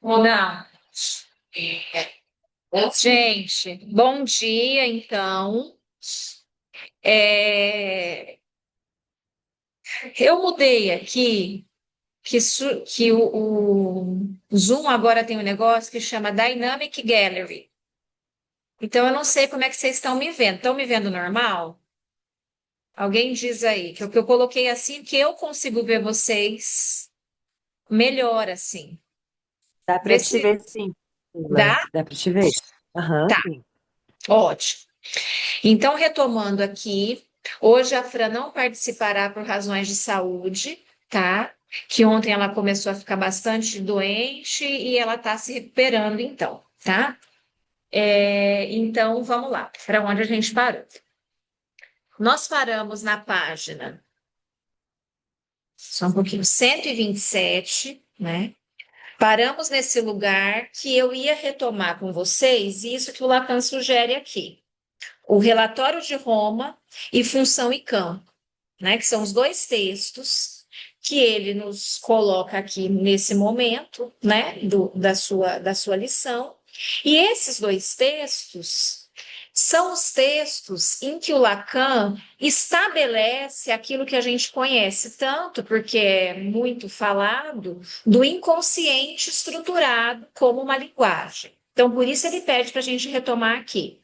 Não. Gente, bom dia, então. É, eu mudei aqui que o Zoom agora tem um negócio que chama Dynamic Gallery. Então, eu não sei como é que vocês estão me vendo. Estão me vendo normal? Alguém diz aí que eu coloquei assim que eu consigo ver vocês melhor assim. Dá para Vê te se ver, sim, Sheila. dá? Dá para te ver? Aham, Tá, sim. ótimo. Então, retomando aqui, hoje a Fran não participará por razões de saúde, tá? Que ontem ela começou a ficar bastante doente e ela está se recuperando, então, tá? Então, vamos lá, para onde a gente parou. Nós paramos na página, só um pouquinho, 127, né? Paramos nesse lugar que eu ia retomar com vocês, isso que o Lacan sugere aqui. O relatório de Roma e função e campo, né? Que são os dois textos que ele nos coloca aqui nesse momento, né? Da sua lição. E esses dois textos são os textos em que o Lacan estabelece aquilo que a gente conhece tanto, porque é muito falado, do inconsciente estruturado como uma linguagem. Então, por isso ele pede para a gente retomar aqui.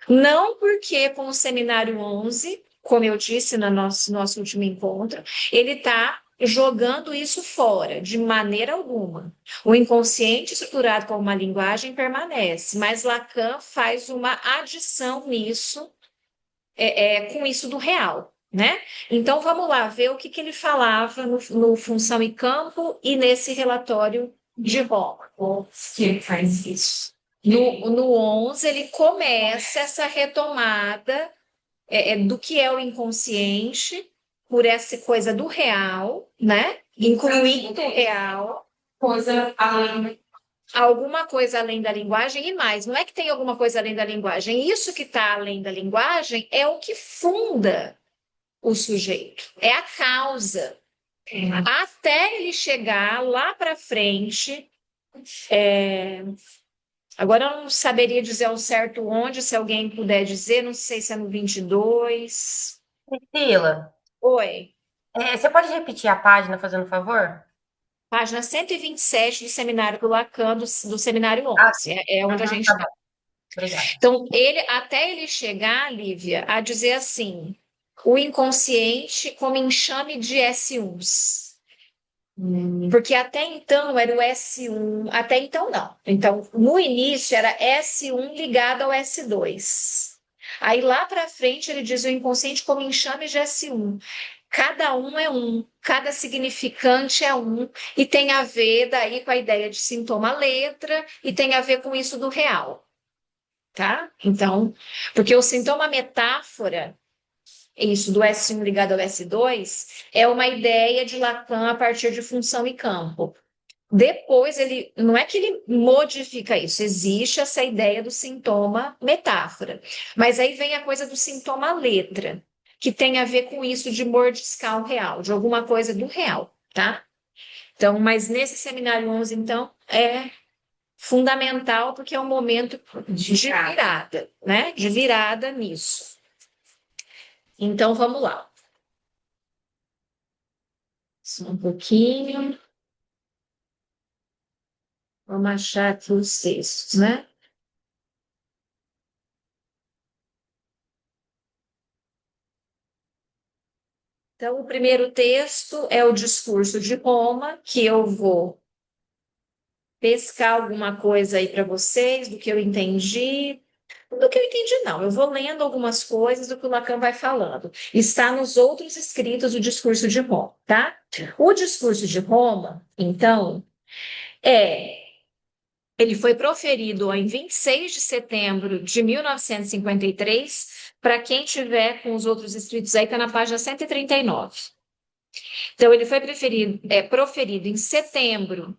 Não porque com o seminário 11, como eu disse no nosso último encontro, ele está jogando isso fora, de maneira alguma. O inconsciente estruturado como uma linguagem permanece, mas Lacan faz uma adição nisso, com isso do real, né? Então vamos lá ver o que ele falava no Função e Campo e nesse relatório de Roma. Que ele faz isso. No 11, ele começa essa retomada do que é o inconsciente, por essa coisa do real, né? Incluindo o real, coisa além, alguma coisa além da linguagem e mais. Não é que tem alguma coisa além da linguagem. Isso que está além da linguagem é o que funda o sujeito, é a causa. Até ele chegar lá para frente. Agora eu não saberia dizer ao certo onde, se alguém puder dizer, não sei se é no 22. Priscila, Oi, você pode repetir a página, fazendo favor? página 127 do seminário do Lacan, do seminário Ah, 11, é onde a uhum, gente tá está. bom. Obrigada. Então, até ele chegar, Lívia, a dizer assim, o inconsciente como enxame de S1s. Porque até então era o S1, até então não. Então, no início era S1 ligado ao S2. Aí lá para frente ele diz o inconsciente como enxame de S1. Cada um é um, cada significante é um, e tem a ver daí com a ideia de sintoma-letra, e tem a ver com isso do real, tá? Então, porque o sintoma-metáfora, isso do S1 ligado ao S2, é uma ideia de Lacan a partir de função e campo. Depois ele, não é que ele modifica isso, existe essa ideia do sintoma metáfora, mas aí vem a coisa do sintoma letra, que tem a ver com isso de mordiscar o real, de alguma coisa do real, tá? Então, mas nesse seminário 11, então, é fundamental porque é um momento de virada, né? De virada nisso. Então, vamos lá. Só um pouquinho. Vamos achar aqui os textos, né? Então, o primeiro texto é o discurso de Roma, que eu vou pescar alguma coisa aí para vocês, do que eu entendi. Do que eu entendi, não. Eu vou lendo algumas coisas do que o Lacan vai falando. Está nos outros escritos o discurso de Roma, tá? O discurso de Roma, então, é. Ele foi proferido em 26 de setembro de 1953. Para quem tiver com os outros escritos aí, está na página 139. Então, ele foi proferido em setembro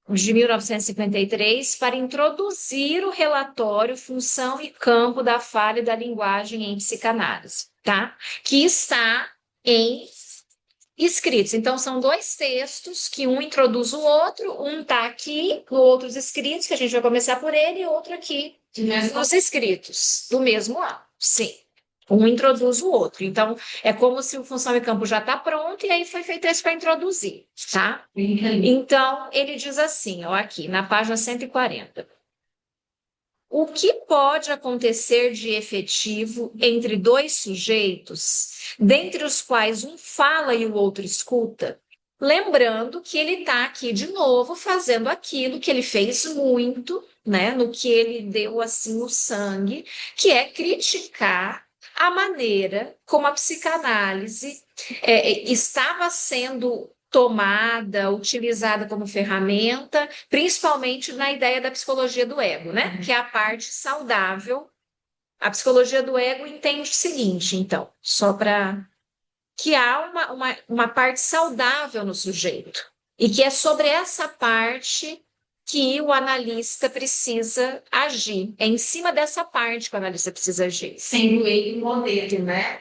de 1953 para introduzir o relatório Função e Campo da Falha da Linguagem em Psicanálise, tá? Que está em escritos. Então, são dois textos que um introduz o outro, um está aqui, no outros escritos, que a gente vai começar por ele, e outro aqui, nos escritos, do mesmo ano. Sim. Um introduz o outro. Então, é como se o função e campo já está pronto, e aí foi feito esse para introduzir, tá? Então, ele diz assim, ó, aqui, na página 140. O que pode acontecer de efetivo entre dois sujeitos, dentre os quais um fala e o outro escuta? Lembrando que ele está aqui de novo fazendo aquilo que ele fez muito, né, no que ele deu assim o sangue, que é criticar a maneira como a psicanálise estava sendo tomada, utilizada como ferramenta, principalmente na ideia da psicologia do ego, né? Que é a parte saudável. A psicologia do ego entende o seguinte, então, só para que há uma parte saudável no sujeito, e que é sobre essa parte que o analista precisa agir. É em cima dessa parte que o analista precisa agir. Sendo ele modelo, né?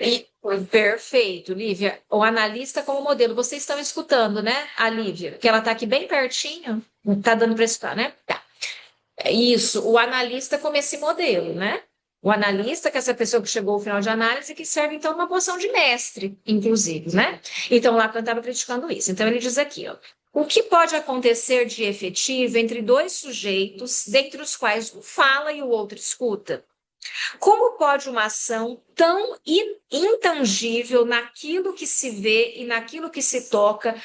Perfeito, Lívia. O analista como modelo. Vocês estão escutando, né, a Lívia? Que ela está aqui bem pertinho. Não está dando para escutar, né? Tá. Isso, o analista como esse modelo, né? O analista, que é essa pessoa que chegou ao final de análise, que serve, então, uma posição de mestre, inclusive, né? Então, Lacan estava criticando isso. Então, ele diz aqui, ó, o que pode acontecer de efetivo entre dois sujeitos, dentre os quais um fala e o outro escuta? Como pode uma ação tão intangível naquilo que se vê e naquilo que se toca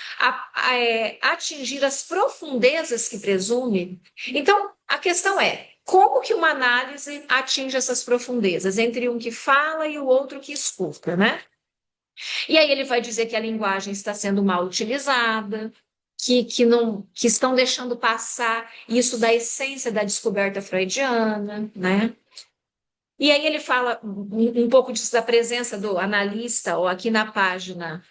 atingir as profundezas que presume? Então, a questão é, como que uma análise atinge essas profundezas entre um que fala e o outro que escuta, né? E aí ele vai dizer que a linguagem está sendo mal utilizada, que estão deixando passar isso da essência da descoberta freudiana, né? E aí ele fala um pouco disso da presença do analista, ó, aqui na página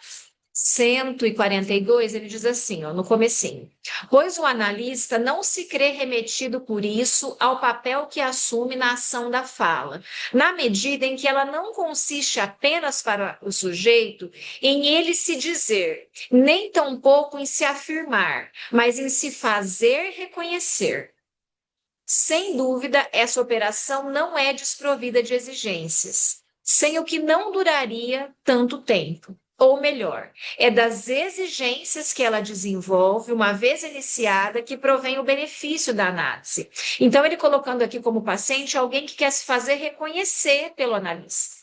142, ele diz assim, ó, no comecinho. Pois o analista não se crê remetido por isso ao papel que assume na ação da fala, na medida em que ela não consiste apenas para o sujeito em ele se dizer, nem tampouco em se afirmar, mas em se fazer reconhecer. Sem dúvida, essa operação não é desprovida de exigências, sem o que não duraria tanto tempo. Ou melhor, é das exigências que ela desenvolve, uma vez iniciada, que provém o benefício da análise. Então, ele colocando aqui como paciente alguém que quer se fazer reconhecer pelo analista.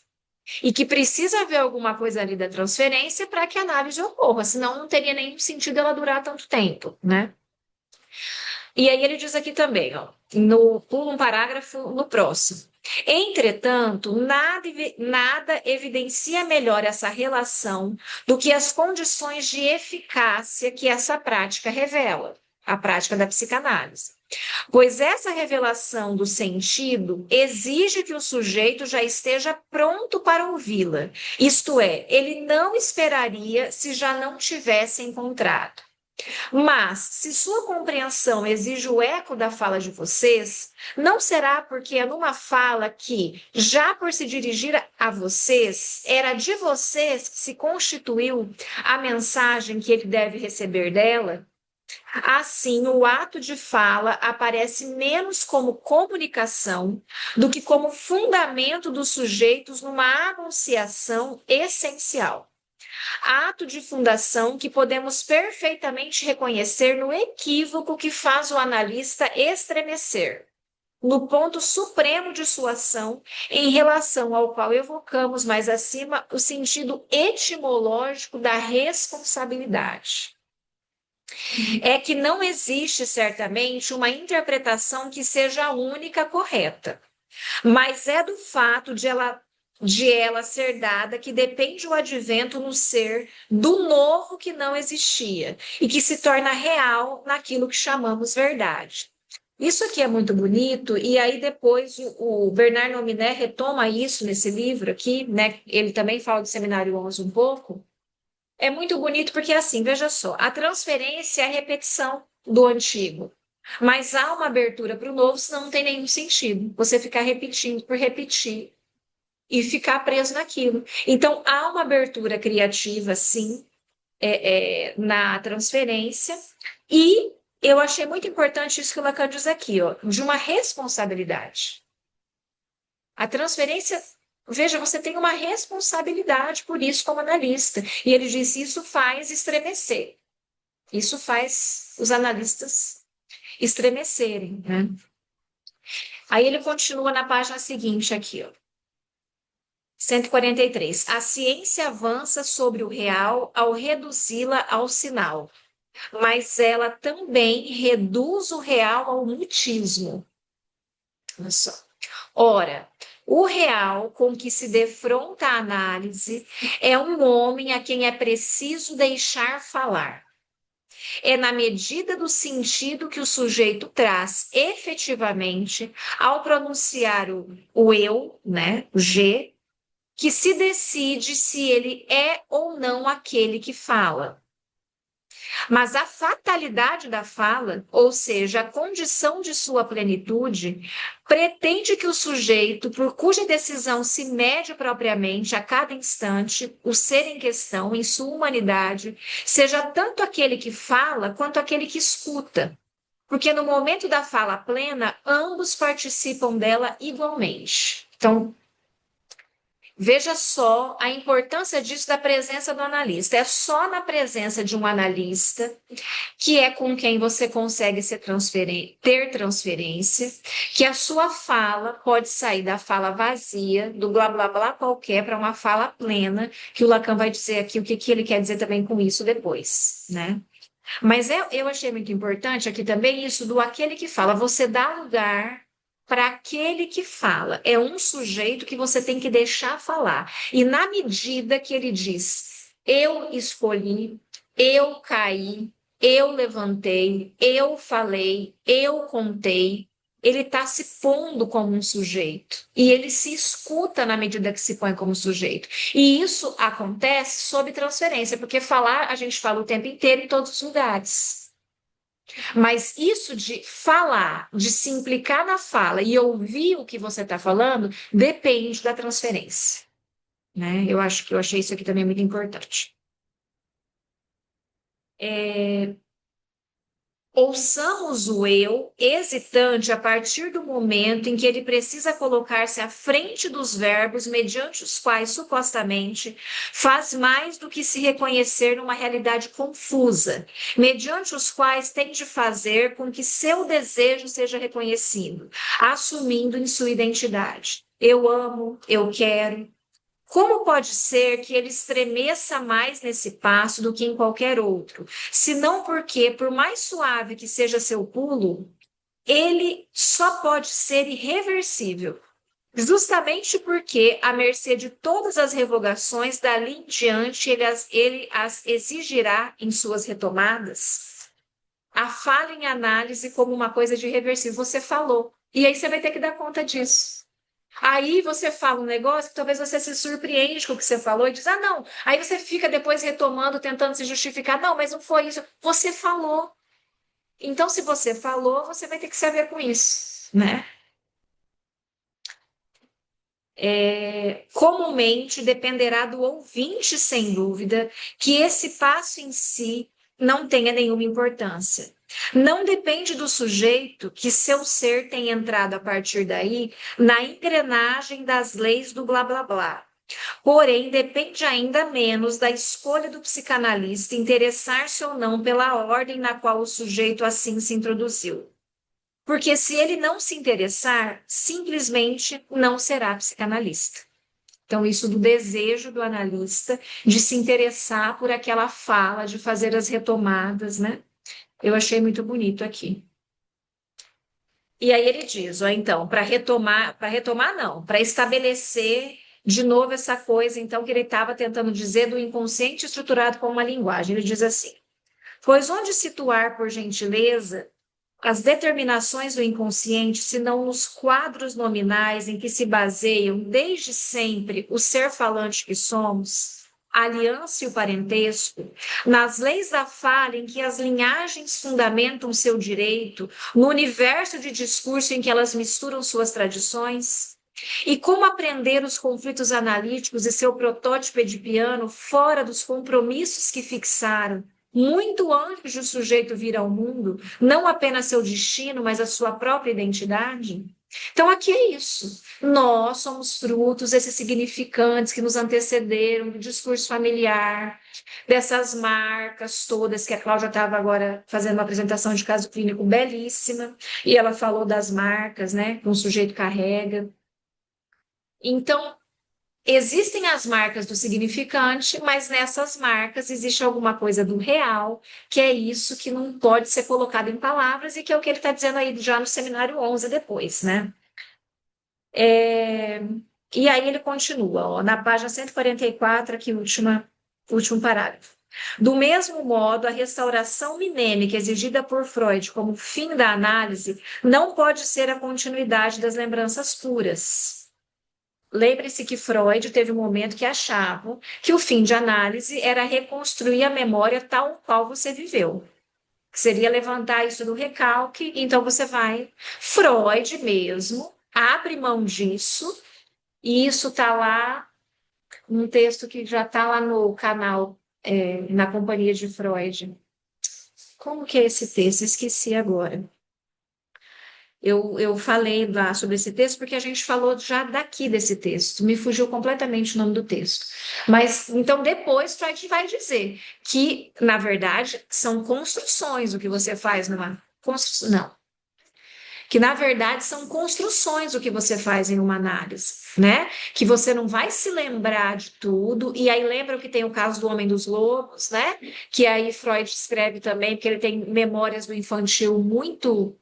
E que precisa haver alguma coisa ali da transferência para que a análise ocorra, senão não teria nenhum sentido ela durar tanto tempo, né? E aí ele diz aqui também, ó, pula um parágrafo no próximo. Entretanto, nada evidencia melhor essa relação do que as condições de eficácia que essa prática revela, a prática da psicanálise. Pois essa revelação do sentido exige que o sujeito já esteja pronto para ouvi-la, isto é, ele não esperaria se já não tivesse encontrado. Mas, se sua compreensão exige o eco da fala de vocês, não será porque é numa fala que, já por se dirigir a vocês, era de vocês que se constituiu a mensagem que ele deve receber dela? Assim, o ato de fala aparece menos como comunicação do que como fundamento dos sujeitos numa anunciação essencial. Ato de fundação que podemos perfeitamente reconhecer no equívoco que faz o analista estremecer, no ponto supremo de sua ação, em relação ao qual evocamos mais acima o sentido etimológico da responsabilidade. É que não existe, certamente, uma interpretação que seja a única correta, mas é do fato de ela ser dada que depende o advento no ser do novo que não existia e que se torna real naquilo que chamamos verdade. Isso aqui é muito bonito, e aí depois o Bernard Nominé retoma isso nesse livro aqui, né? Ele também fala do Seminário 11 um pouco. É muito bonito porque, assim, veja só, a transferência é a repetição do antigo. Mas há uma abertura para o novo, senão não tem nenhum sentido. Você ficar repetindo por repetir e ficar preso naquilo. Então, há uma abertura criativa, sim, na transferência, e eu achei muito importante isso que o Lacan diz aqui, ó, de uma responsabilidade. A transferência, veja, você tem uma responsabilidade por isso como analista. E ele diz, isso faz estremecer. Isso faz os analistas estremecerem, né? Aí ele continua na página seguinte aqui, ó. 143. A ciência avança sobre o real ao reduzi-la ao sinal, mas ela também reduz o real ao mutismo. Olha só. Ora, o real com que se defronta a análise é um homem a quem é preciso deixar falar. É na medida do sentido que o sujeito traz efetivamente ao pronunciar o eu, né, o G, que se decide se ele é ou não aquele que fala. Mas a fatalidade da fala, ou seja, a condição de sua plenitude, pretende que o sujeito, por cuja decisão se mede propriamente a cada instante, o ser em questão, em sua humanidade, seja tanto aquele que fala quanto aquele que escuta. Porque no momento da fala plena, ambos participam dela igualmente. Então, veja só a importância disso da presença do analista. É só na presença de um analista, que é com quem você consegue ter transferência, que a sua fala pode sair da fala vazia, do blá blá blá qualquer, para uma fala plena, que o Lacan vai dizer aqui o que ele quer dizer também com isso depois, né? Mas eu achei muito importante aqui também isso do aquele que fala. Você dá lugar para aquele que fala. É um sujeito que você tem que deixar falar. E na medida que ele diz, eu escolhi, eu caí, eu levantei, eu falei, eu contei, ele está se pondo como um sujeito. E ele se escuta na medida que se põe como sujeito. E isso acontece sob transferência, porque falar, a gente fala o tempo inteiro em todos os lugares. Mas isso de falar, de se implicar na fala e ouvir o que você está falando, depende da transferência. Né? Eu achei isso aqui também muito importante. Ouçamos o eu hesitante a partir do momento em que ele precisa colocar-se à frente dos verbos mediante os quais, supostamente, faz mais do que se reconhecer numa realidade confusa, mediante os quais tem de fazer com que seu desejo seja reconhecido, assumindo em sua identidade. Eu amo, eu quero. Como pode ser que ele estremeça mais nesse passo do que em qualquer outro? Senão porque, por mais suave que seja seu pulo, ele só pode ser irreversível. Justamente porque, à mercê de todas as revogações, dali em diante ele as exigirá em suas retomadas. A fala em análise como uma coisa de irreversível. Você falou. E aí você vai ter que dar conta disso. Aí você fala um negócio que talvez você se surpreende com o que você falou e diz, ah, não. Aí você fica depois retomando, tentando se justificar. Não, mas não foi isso. Você falou. Então, se você falou, você vai ter que saber com isso, né? Comumente dependerá do ouvinte, sem dúvida, que esse passo em si não tenha nenhuma importância. Não depende do sujeito que seu ser tenha entrado a partir daí na engrenagem das leis do blá blá blá. Porém, depende ainda menos da escolha do psicanalista interessar-se ou não pela ordem na qual o sujeito assim se introduziu. Porque se ele não se interessar, simplesmente não será psicanalista. Então, isso do desejo do analista de se interessar por aquela fala, de fazer as retomadas, né? Eu achei muito bonito aqui. E aí ele diz, ó, então, para retomar não, para estabelecer de novo essa coisa, então, que ele estava tentando dizer do inconsciente estruturado como uma linguagem. Ele diz assim, pois onde situar, por gentileza, as determinações do inconsciente, senão nos quadros nominais em que se baseiam desde sempre o ser falante que somos, a aliança e o parentesco, nas leis da fala em que as linhagens fundamentam seu direito, no universo de discurso em que elas misturam suas tradições, E como aprender os conflitos analíticos e seu protótipo edipiano fora dos compromissos que fixaram, muito antes do sujeito vir ao mundo, não apenas seu destino, mas a sua própria identidade? Então, aqui é isso. Nós somos frutos desses significantes que nos antecederam do discurso familiar, dessas marcas todas, que a Cláudia estava agora fazendo uma apresentação de caso clínico belíssima, e ela falou das marcas, né, que um sujeito carrega. Então, existem as marcas do significante, mas nessas marcas existe alguma coisa do real, que é isso que não pode ser colocado em palavras, e que é o que ele está dizendo aí já no seminário 11 depois, né? E aí ele continua, ó, na página 144, aqui, último parágrafo. Do mesmo modo, a restauração minêmica exigida por Freud como fim da análise não pode ser a continuidade das lembranças puras. Lembre-se que Freud teve um momento que achava que o fim de análise era reconstruir a memória tal qual você viveu. Que seria levantar isso do recalque, então você vai. Freud mesmo abre mão disso, e isso está lá, num texto que já está lá no canal, na Companhia de Freud. Como que é esse texto? Esqueci agora. Eu falei lá sobre esse texto porque a gente falou já daqui desse texto, me fugiu completamente o nome do texto. Mas então depois Freud vai dizer que, na verdade, são construções o que você faz numa construção. Não. Que na verdade são construções o que você faz em uma análise, né? Que você não vai se lembrar de tudo, e aí lembra que tem o caso do Homem dos Lobos, né? Que aí Freud escreve também, porque ele tem memórias do infantil muito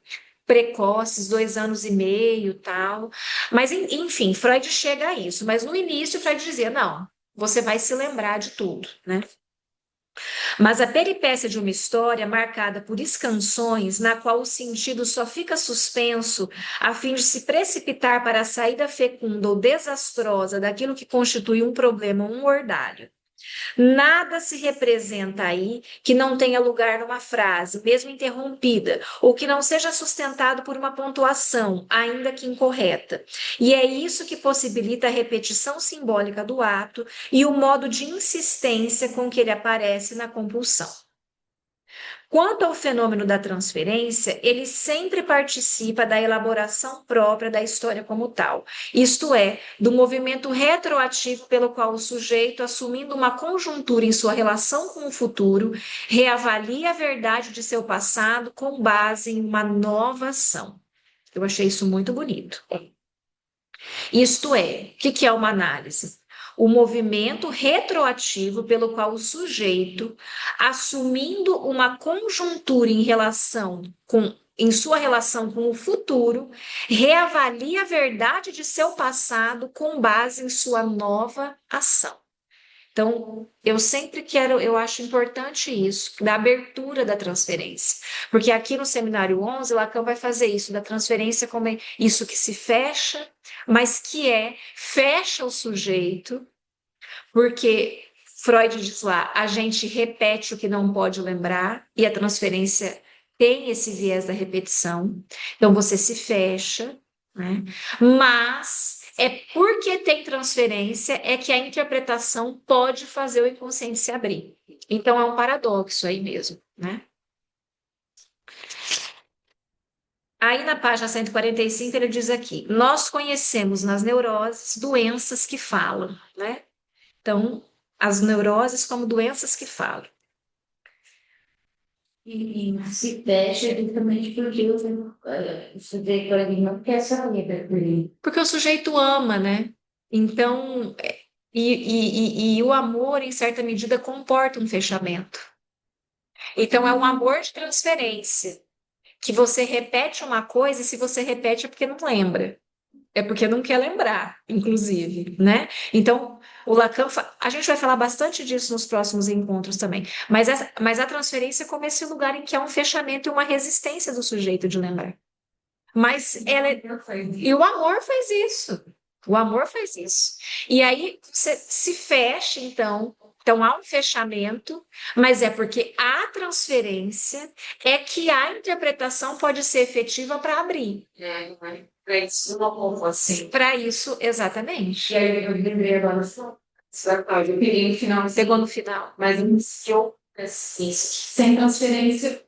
precoces, 2 anos e meio, tal. Mas, enfim, Freud chega a isso. Mas no início, Freud dizia, não, você vai se lembrar de tudo, né? Mas a peripécia de uma história marcada por escansões, na qual o sentido só fica suspenso a fim de se precipitar para a saída fecunda ou desastrosa daquilo que constitui um problema, um ordalho. Nada se representa aí que não tenha lugar numa frase, mesmo interrompida, ou que não seja sustentado por uma pontuação, ainda que incorreta. E é isso que possibilita a repetição simbólica do ato e o modo de insistência com que ele aparece na compulsão. Quanto ao fenômeno da transferência, ele sempre participa da elaboração própria da história como tal, isto é, do movimento retroativo pelo qual o sujeito, assumindo uma conjuntura em sua relação com o futuro, reavalia a verdade de seu passado com base em uma nova ação. Eu achei isso muito bonito. Isto é, o que é uma análise? O movimento retroativo pelo qual o sujeito, assumindo uma conjuntura em sua relação com o futuro, reavalia a verdade de seu passado com base em sua nova ação. Então, eu acho importante isso, da abertura da transferência. Porque aqui no seminário 11, Lacan vai fazer isso, da transferência como isso que se fecha, mas que fecha o sujeito, porque Freud diz lá, a gente repete o que não pode lembrar, e a transferência tem esse viés da repetição. Então, você se fecha, né? Mas é porque tem transferência é que a interpretação pode fazer o inconsciente se abrir. Então, é um paradoxo aí mesmo, né? Aí na página 145 ele diz aqui, nós conhecemos nas neuroses doenças que falam, né? Então, as neuroses como doenças que falam. E se fecha justamente porque o sujeito ali não quer saber daquele. Porque o sujeito ama, né? Então, e o amor, em certa medida, comporta um fechamento. Então, é um amor de transferência, que você repete uma coisa e se você repete é porque não lembra. É porque não quer lembrar, inclusive, né? Então, o Lacan, a gente vai falar bastante disso nos próximos encontros também, mas a transferência como esse lugar em que há um fechamento e uma resistência do sujeito de lembrar. Mas e o amor faz isso. O amor faz isso. E aí você se fecha, então. Então há um fechamento, mas é porque a transferência é que a interpretação pode ser efetiva para abrir. Para isso, não como assim. Para isso, exatamente. E aí eu lembrei agora só. Eu peguei no final, Pegou no final. mas iniciou assim, sem transferência,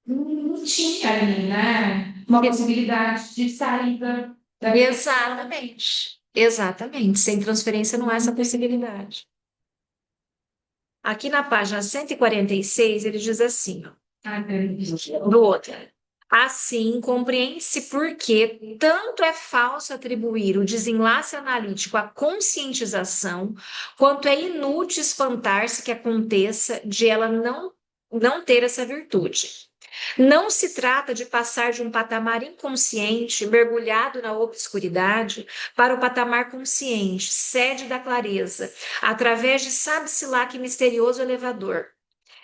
não tinha ali, né? Uma possibilidade de saída da Exatamente. Exatamente. Sem transferência não há essa possibilidade. Aqui na página 146, ele diz assim, ó, Ah, peraí. do outro. Assim, compreende-se por que tanto é falso atribuir o desenlace analítico à conscientização, quanto é inútil espantar-se que aconteça de ela não ter essa virtude. Não se trata de passar de um patamar inconsciente, mergulhado na obscuridade, para o patamar consciente, sede da clareza, através de sabe-se lá que misterioso elevador.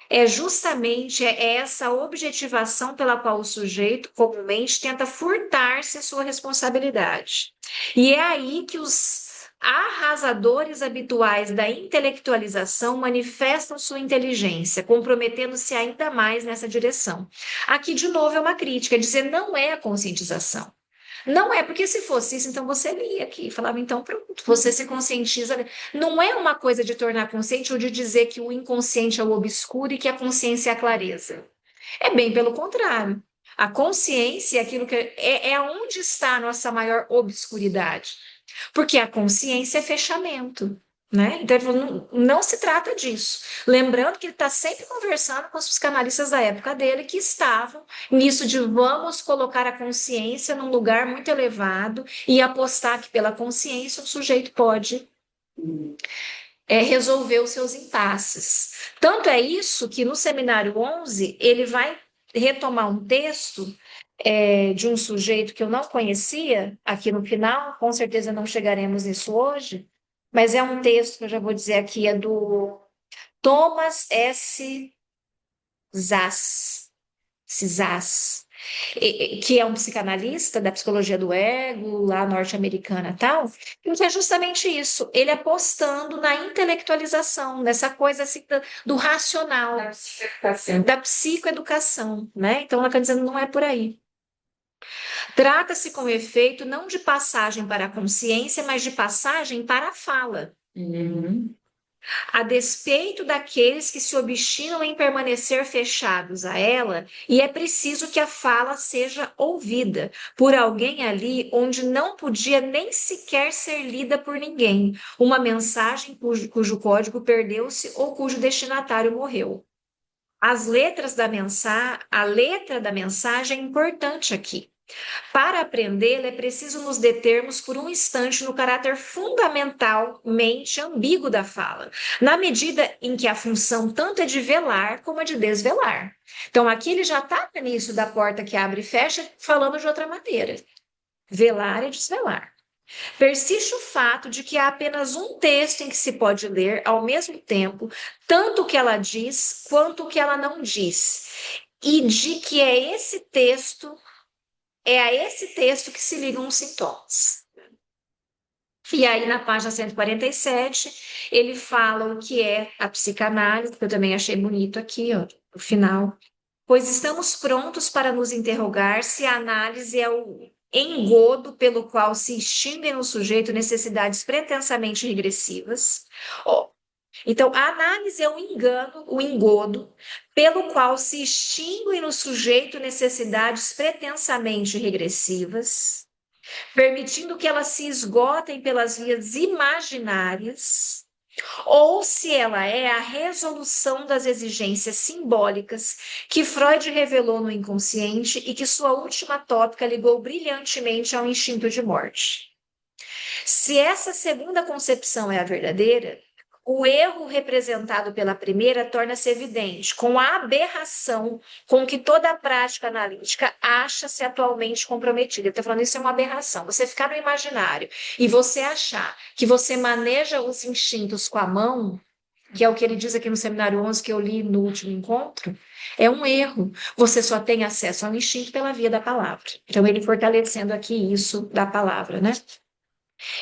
É justamente essa objetivação pela qual o sujeito comumente tenta furtar-se a sua responsabilidade. E é aí que os arrasadores habituais da intelectualização manifestam sua inteligência, comprometendo-se ainda mais nessa direção. Aqui, de novo, é uma crítica, é dizer não é a conscientização. Não é, porque se fosse isso, então você lia aqui, falava, então pronto, você se conscientiza. Não é uma coisa de tornar consciente ou de dizer que o inconsciente é o obscuro e que a consciência é a clareza. É bem pelo contrário. A consciência é aquilo que é onde está a nossa maior obscuridade. Porque a consciência é fechamento. Né? Então, ele falou, não se trata disso. Lembrando que ele está sempre conversando com os psicanalistas da época dele que estavam nisso de vamos colocar a consciência num lugar muito elevado e apostar que pela consciência o sujeito pode resolver os seus impasses. Tanto é isso que no seminário 11 ele vai retomar um texto de um sujeito que eu não conhecia aqui no final, com certeza não chegaremos nisso hoje, mas é um texto que eu já vou dizer aqui, é do Thomas S. Szasz, que é um psicanalista da psicologia do ego, lá norte-americana e tal, e que é justamente isso, ele apostando na intelectualização, nessa coisa assim, do racional, da psicoeducação, né? Então, ela está dizendo, não é por aí. Trata-se, com efeito, não de passagem para a consciência, mas de passagem para a fala. A despeito daqueles que se obstinam em permanecer fechados a ela, e é preciso que a fala seja ouvida por alguém ali onde não podia nem sequer ser lida por ninguém, uma mensagem cujo código perdeu-se ou cujo destinatário morreu. A letra da mensagem é importante aqui. Para aprendê-la, é preciso nos determos por um instante no caráter fundamentalmente ambíguo da fala, na medida em que a função tanto é de velar como é de desvelar. Então, aqui ele já está nisso da porta que abre e fecha, falando de outra maneira. Velar e desvelar. Persiste o fato de que há apenas um texto em que se pode ler, ao mesmo tempo, tanto o que ela diz quanto o que ela não diz, e de que é a esse texto que se ligam os sintomas. E aí, na página 147, ele fala o que é a psicanálise, que eu também achei bonito aqui, ó, no final. Pois estamos prontos para nos interrogar se a análise é o engodo pelo qual se extinguem no sujeito necessidades pretensamente regressivas. Então, a análise é o engano, o engodo, pelo qual se extinguem no sujeito necessidades pretensamente regressivas, permitindo que elas se esgotem pelas vias imaginárias, ou se ela é a resolução das exigências simbólicas que Freud revelou no inconsciente e que sua última tópica ligou brilhantemente ao instinto de morte. Se essa segunda concepção é a verdadeira, o erro representado pela primeira torna-se evidente, com a aberração com que toda a prática analítica acha-se atualmente comprometida. Ele está falando isso é uma aberração. Você ficar no imaginário e você achar que você maneja os instintos com a mão, que é o que ele diz aqui no seminário 11 que eu li no último encontro, é um erro. Você só tem acesso ao instinto pela via da palavra. Então, ele fortalecendo aqui isso da palavra, né?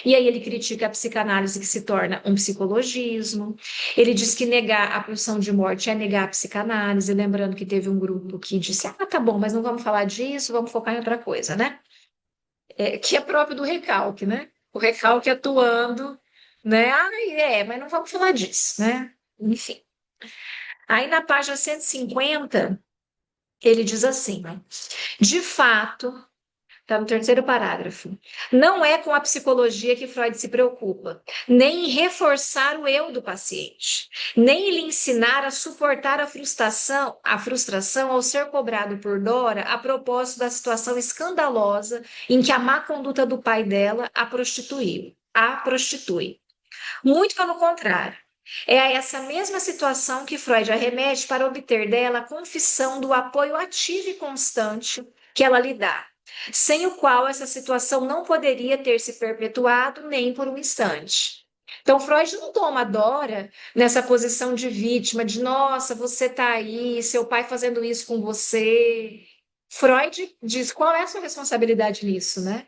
E aí ele critica a psicanálise que se torna um psicologismo. Ele diz que negar a pulsão de morte é negar a psicanálise, lembrando que teve um grupo que disse, tá bom, mas não vamos falar disso, vamos focar em outra coisa, né? que é próprio do recalque, né? O recalque atuando, né? Mas não vamos falar disso, né? Enfim. Aí na página 150, ele diz assim, né? De fato, está no terceiro parágrafo. Não é com a psicologia que Freud se preocupa, nem em reforçar o eu do paciente, nem em lhe ensinar a suportar a frustração ao ser cobrado por Dora a propósito da situação escandalosa em que a má conduta do pai dela a prostitui. Muito pelo contrário. É a essa mesma situação que Freud arremete para obter dela a confissão do apoio ativo e constante que ela lhe dá, sem o qual essa situação não poderia ter se perpetuado nem por um instante. Então, Freud não toma Dora nessa posição de vítima, de nossa, você está aí, seu pai fazendo isso com você. Freud diz qual é a sua responsabilidade nisso, né?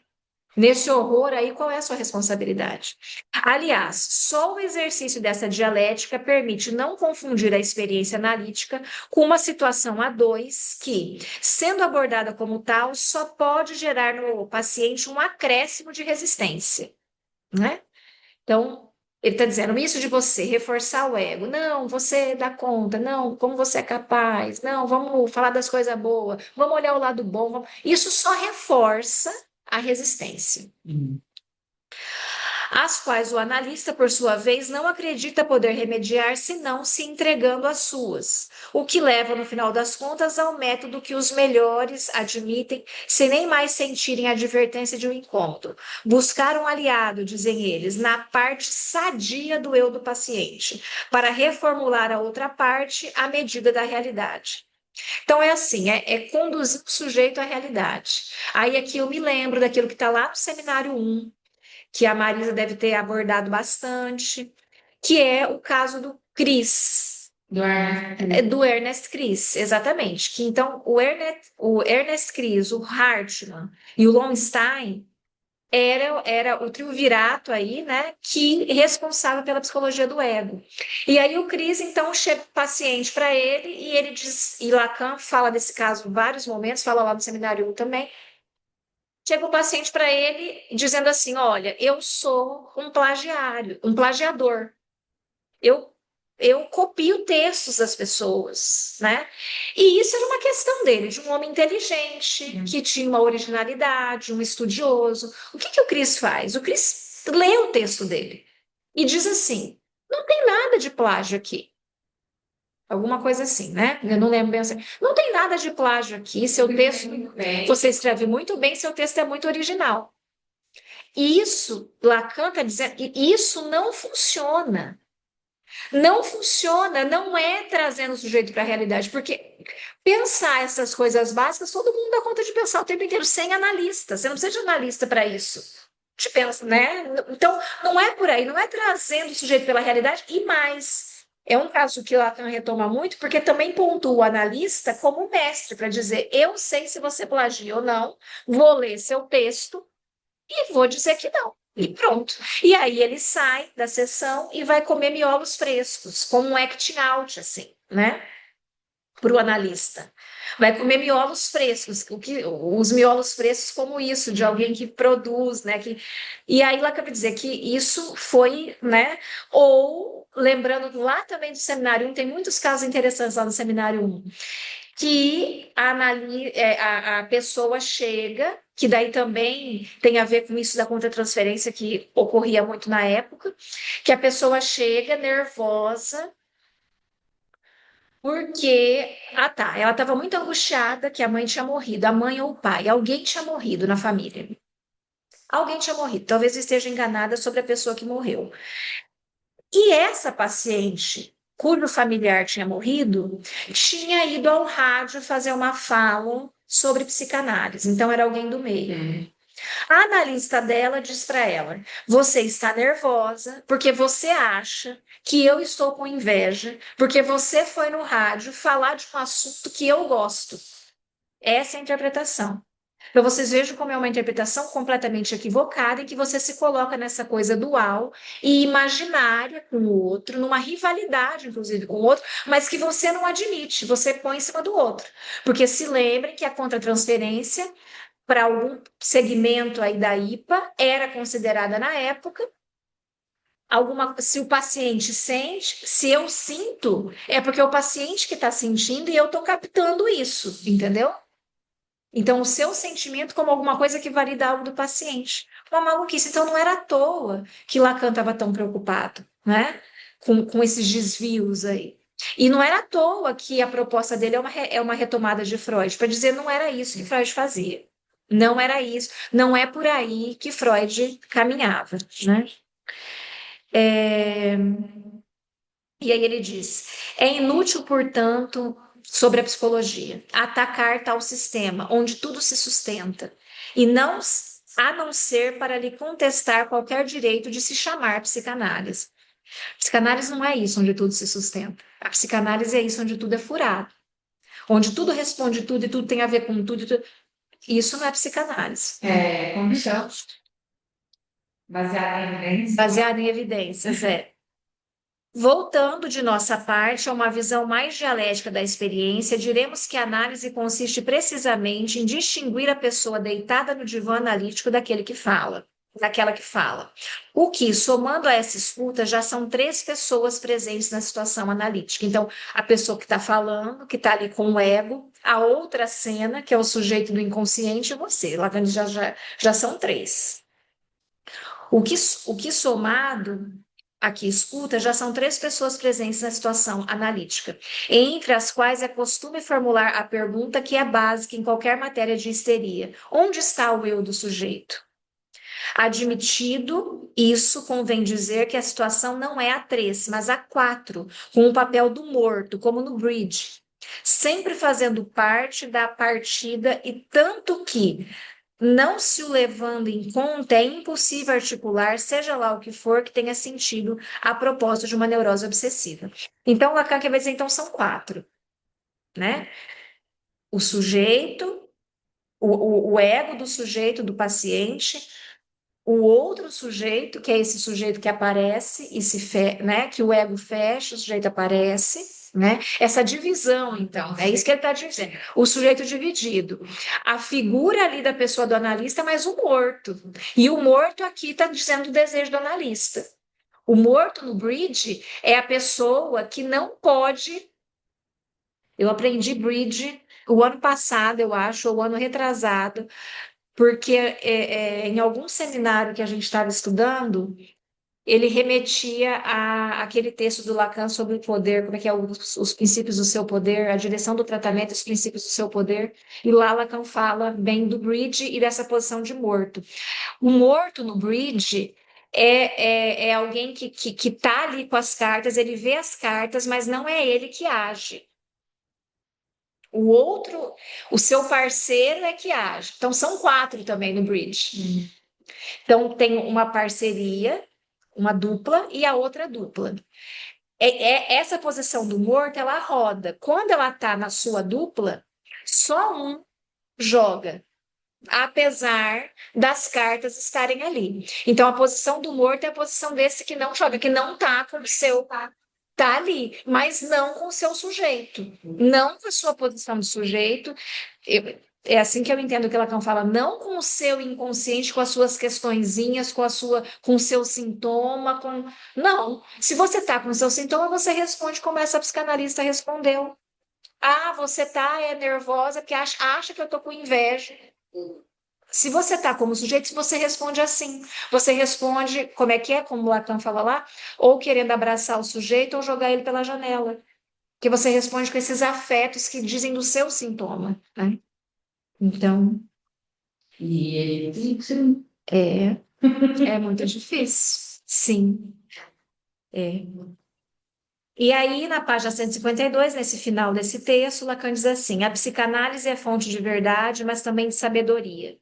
Nesse horror aí, qual é a sua responsabilidade? Aliás, só o exercício dessa dialética permite não confundir a experiência analítica com uma situação a dois que, sendo abordada como tal, só pode gerar no paciente um acréscimo de resistência, né? Então, ele está dizendo isso de você, reforçar o ego. Não, você dá conta. Não, como você é capaz. Não, vamos falar das coisas boas. Vamos olhar o lado bom. Isso só reforça a resistência. As quais o analista, por sua vez, não acredita poder remediar senão se entregando às suas, o que leva, no final das contas, ao método que os melhores admitem, sem nem mais sentirem a advertência de um incômodo. Buscar um aliado, dizem eles, na parte sadia do eu do paciente, para reformular a outra parte à medida da realidade. Então, é assim, é conduzir o sujeito à realidade. Aí aqui eu me lembro daquilo que está lá no seminário 1, que a Marisa deve ter abordado bastante, que é o caso do Chris, do Ernest Chris, exatamente. Que então o Ernest Chris, o Hartmann e o Lowenstein era o triunvirato aí, né, que responsável pela psicologia do ego. E aí o Chris então chega o paciente para ele e ele diz, e Lacan fala desse caso em vários momentos, fala lá no seminário 1 também. Chega o paciente para ele dizendo assim: olha, eu sou um plagiário, um plagiador. Eu, eu copio textos das pessoas, né? E isso era uma questão dele, de um homem inteligente, que tinha uma originalidade, um estudioso. O que o Chris faz? O Chris lê o texto dele e diz assim: não tem nada de plágio aqui. Alguma coisa assim, né? Eu não lembro bem assim. Não tem nada de plágio aqui. Seu texto, você escreve muito bem, seu texto é muito original. E isso, Lacan está dizendo, que isso não funciona. Não funciona, não é trazendo o sujeito para a realidade, porque pensar essas coisas básicas, todo mundo dá conta de pensar o tempo inteiro, sem analista. Você não precisa de analista para isso. De pensa, né? Então, não é por aí, não é trazendo o sujeito pela realidade e mais. É um caso que Lacan retoma muito, porque também pontua o analista como mestre, para dizer: eu sei se você plagia ou não, vou ler seu texto e vou dizer que não. E pronto. E aí ele sai da sessão e vai comer miolos frescos, como um acting out, assim, né? Para o analista. Vai comer miolos frescos, os miolos frescos como isso, de alguém que produz, né? E aí ela acaba de dizer que isso foi, né? Ou, lembrando lá também do seminário 1, tem muitos casos interessantes lá no seminário 1, que a pessoa chega, que daí também tem a ver com isso da contratransferência que ocorria muito na época, que a pessoa chega nervosa, porque, ela estava muito angustiada que a mãe tinha morrido, a mãe ou o pai, alguém tinha morrido na família. Alguém tinha morrido, talvez esteja enganada sobre a pessoa que morreu. E essa paciente, cujo familiar tinha morrido, tinha ido ao rádio fazer uma fala sobre psicanálise, então era alguém do meio. A analista dela diz para ela: você está nervosa porque você acha que eu estou com inveja, porque você foi no rádio falar de um assunto que eu gosto. Essa é a interpretação. Para vocês vejam como é uma interpretação completamente equivocada em que você se coloca nessa coisa dual e imaginária com o outro, numa rivalidade, inclusive, com o outro, mas que você não admite, você põe em cima do outro. Porque se lembrem que a contratransferência para algum segmento aí da IPA, era considerada na época. Se o paciente sente, se eu sinto, é porque é o paciente que está sentindo e eu estou captando isso, entendeu? Então, o seu sentimento como alguma coisa que valida algo do paciente. Uma maluquice. Então, não era à toa que Lacan estava tão preocupado, né? Com esses desvios aí. E não era à toa que a proposta dele é uma retomada de Freud, para dizer não era isso que Freud fazia. Não era isso. Não é por aí que Freud caminhava, né? E aí ele diz: é inútil, portanto, sobre a psicologia, atacar tal sistema onde tudo se sustenta, e não a não ser para lhe contestar qualquer direito de se chamar psicanálise. Psicanálise não é isso onde tudo se sustenta. A psicanálise é isso onde tudo é furado, onde tudo responde tudo e tudo tem a ver com tudo. Isso não é psicanálise. Como chama? Baseado em evidências. Baseado em evidências, é. Voltando de nossa parte a uma visão mais dialética da experiência, diremos que a análise consiste precisamente em distinguir a pessoa deitada no divã analítico daquela que fala. O que, somando a essa escuta, já são 3 pessoas presentes na situação analítica. Então, a pessoa que está falando, que está ali com o ego, a outra cena, que é o sujeito do inconsciente, e você. Lá já são 3. O que somado aqui escuta, já são 3 pessoas presentes na situação analítica, entre as quais é costume formular a pergunta que é básica em qualquer matéria de histeria: onde está o eu do sujeito? Admitido isso, convém dizer que a situação não é a 3, mas a 4, com o papel do morto, como no bridge, sempre fazendo parte da partida, e tanto que, não se o levando em conta, é impossível articular, seja lá o que for, que tenha sentido a propósito de uma neurose obsessiva. Então, Lacan quer dizer, então, são 4, né? O sujeito, o ego do sujeito, do paciente, o outro sujeito, que é esse sujeito que aparece, né? Que o ego fecha, o sujeito aparece, né? Essa divisão, então, é isso que ele está dizendo. O sujeito dividido. A figura ali da pessoa do analista, mas o morto. E o morto aqui está dizendo o desejo do analista. O morto no bridge é a pessoa que não pode. Eu aprendi bridge o ano passado, eu acho, ou o ano retrasado, porque em algum seminário que a gente estava estudando, ele remetia àquele texto do Lacan sobre o poder, como é que é os princípios do seu poder, a direção do tratamento, os princípios do seu poder, e lá Lacan fala bem do bridge e dessa posição de morto. O morto no bridge é alguém que está ali com as cartas, ele vê as cartas, mas não é ele que age. O outro, o seu parceiro é que age. Então, são 4 também no bridge. Então, tem uma parceria, uma dupla e a outra dupla. Essa posição do morto, ela roda. Quando ela está na sua dupla, só um joga, apesar das cartas estarem ali. Então, a posição do morto é a posição desse que não joga, que não está com o seu. Está ali, mas não com o seu sujeito, não com a sua posição de sujeito. É assim que eu entendo que Lacan fala, não com o seu inconsciente, com as suas questõezinhas, com o seu sintoma, Não. Se você está com o seu sintoma, você responde como essa psicanalista respondeu. Ah, você é nervosa porque acha que eu estou com inveja. Se você está como sujeito, você responde assim. Você responde, como o Lacan fala lá, ou querendo abraçar o sujeito ou jogar ele pela janela. Que você responde com esses afetos que dizem do seu sintoma, né? Então, E ele é, é muito difícil. Sim, é. E aí, na página 152, nesse final desse texto, Lacan diz assim: a psicanálise é fonte de verdade, mas também de sabedoria.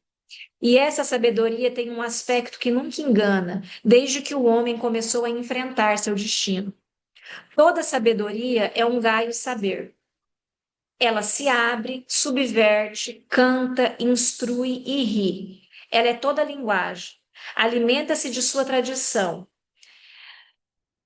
E essa sabedoria tem um aspecto que nunca engana, desde que o homem começou a enfrentar seu destino. Toda sabedoria é um gaio saber. Ela se abre, subverte, canta, instrui e ri. Ela é toda linguagem. Alimenta-se de sua tradição.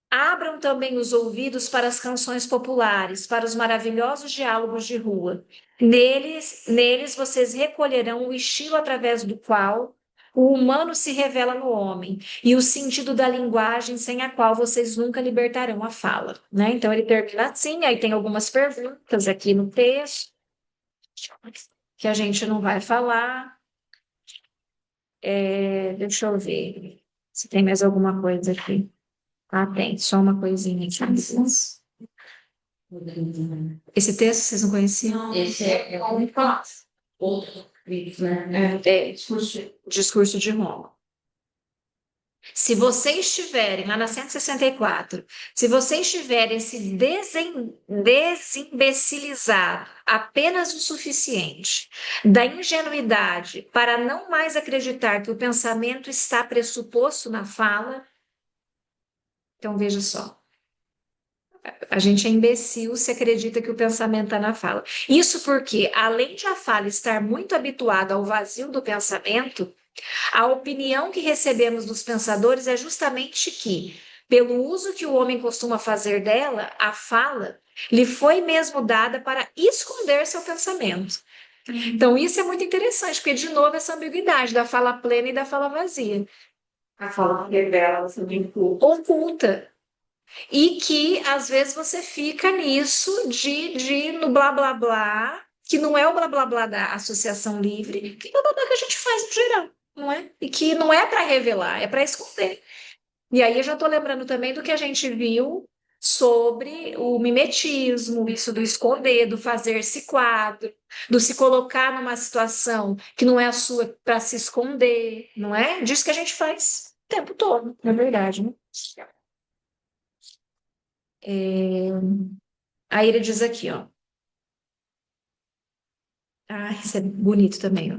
Abram também os ouvidos para as canções populares, para os maravilhosos diálogos de rua. Neles vocês recolherão o estilo através do qual o humano se revela no homem e o sentido da linguagem sem a qual vocês nunca libertarão a fala, né? Então ele termina assim, aí tem algumas perguntas aqui no texto que a gente não vai falar. Deixa eu ver se tem mais alguma coisa aqui. Ah, tem, só uma coisinha aqui. Esse texto vocês não conheciam? Esse é um outro livro, né? O Discurso de Roma. Se vocês tiverem, lá na 164, se vocês tiverem se desimbecilizado apenas o suficiente da ingenuidade para não mais acreditar que o pensamento está pressuposto na fala, então veja só. A gente é imbecil se acredita que o pensamento está na fala. Isso porque, além de a fala estar muito habituada ao vazio do pensamento, a opinião que recebemos dos pensadores é justamente que, pelo uso que o homem costuma fazer dela, a fala lhe foi mesmo dada para esconder seu pensamento. Então, isso é muito interessante, porque, de novo, essa ambiguidade da fala plena e da fala vazia. A fala revela também Oculta. E que, às vezes, você fica nisso de no blá blá blá, que não é o blá blá blá da associação livre, que é o blá blá blá que a gente faz no geral, não é? E que não é para revelar, é para esconder. E aí eu já estou lembrando também do que a gente viu sobre o mimetismo, isso do esconder, do fazer-se quadro, do se colocar numa situação que não é a sua para se esconder, não é? Disso que a gente faz o tempo todo, na verdade, né? Aí ele diz aqui, ó. Ah, isso é bonito também, ó.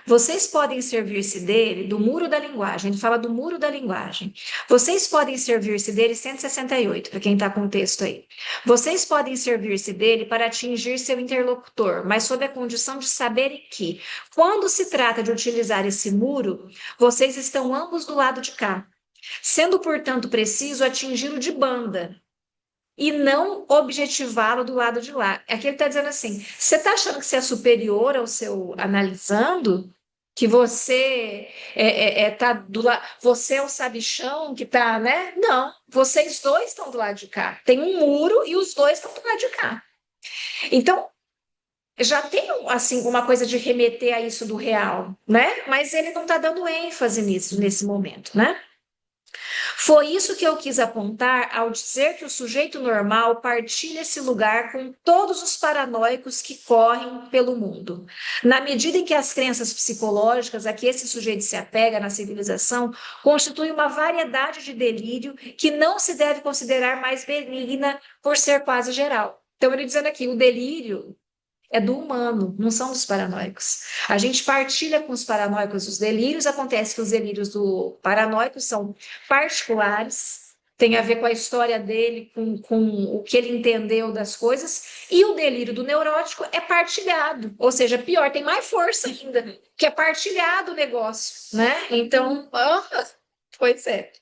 Vocês podem servir-se dele, do muro da linguagem. Ele fala do muro da linguagem. Vocês podem servir-se dele, 168, para quem está com o texto aí. Vocês podem servir-se dele para atingir seu interlocutor, mas sob a condição de saberem que, quando se trata de utilizar esse muro, vocês estão ambos do lado de cá, sendo, portanto, preciso atingi-lo de banda e não objetivá-lo do lado de lá. Aqui ele está dizendo assim: você está achando que você é superior ao seu analisando? Que você tá do lado, você é o sabichão que está, né? Não, vocês dois estão do lado de cá. Tem um muro e os dois estão do lado de cá. Então, já tem assim uma coisa de remeter a isso do real, né? Mas ele não está dando ênfase nisso nesse momento, né? Foi isso que eu quis apontar ao dizer que o sujeito normal partilha esse lugar com todos os paranoicos que correm pelo mundo. Na medida em que as crenças psicológicas a que esse sujeito se apega na civilização constituem uma variedade de delírio que não se deve considerar mais benigna por ser quase geral. Então, ele dizendo aqui, o delírio é do humano, não são dos paranoicos. A gente partilha com os paranoicos os delírios, acontece que os delírios do paranoico são particulares, tem a ver com a história dele, com o que ele entendeu das coisas, e o delírio do neurótico é partilhado, ou seja, pior, tem mais força ainda, que é partilhado o negócio, né? Então, pois é.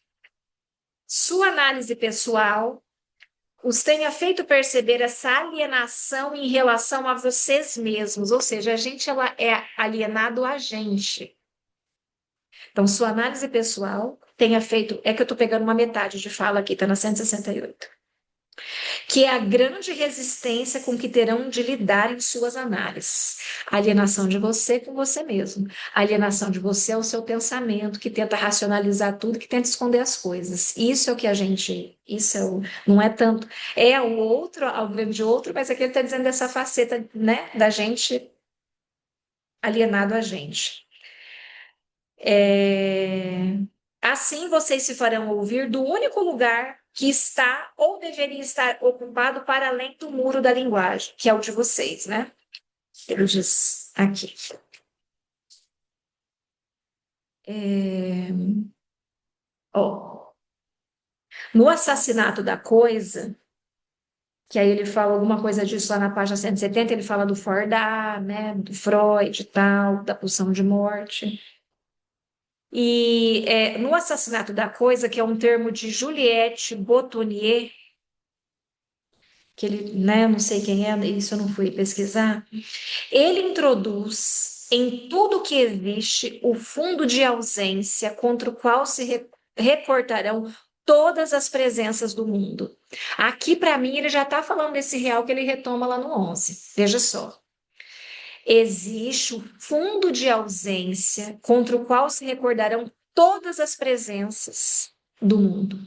Sua análise pessoal os tenha feito perceber essa alienação em relação a vocês mesmos, ou seja, a gente ela é alienado a gente. Então, sua análise pessoal tenha feito, é que eu estou pegando uma metade de fala aqui, está na 168, que é a grande resistência com que terão de lidar em suas análises. A alienação de você com você mesmo. A alienação de você ao seu pensamento, que tenta racionalizar tudo, que tenta esconder as coisas. Isso é o que a gente... não é tanto... É o outro, ao grande outro, mas aqui ele está dizendo dessa faceta, né, da gente alienado a gente. Assim vocês se farão ouvir do único lugar que está ou deveria estar ocupado para além do muro da linguagem, que é o de vocês, né? Ele diz aqui. No assassinato da coisa, que aí ele fala alguma coisa disso lá na página 170, ele fala do Fordá, né, do Freud e tal, da pulsão de morte. E no assassinato da coisa, que é um termo de Juliette Botonier, que ele, né, não sei quem é, isso eu não fui pesquisar, ele introduz em tudo que existe o fundo de ausência contra o qual se recortarão todas as presenças do mundo. Aqui, para mim, ele já está falando desse real que ele retoma lá no 11. Veja só. Existe o fundo de ausência contra o qual se recordarão todas as presenças do mundo.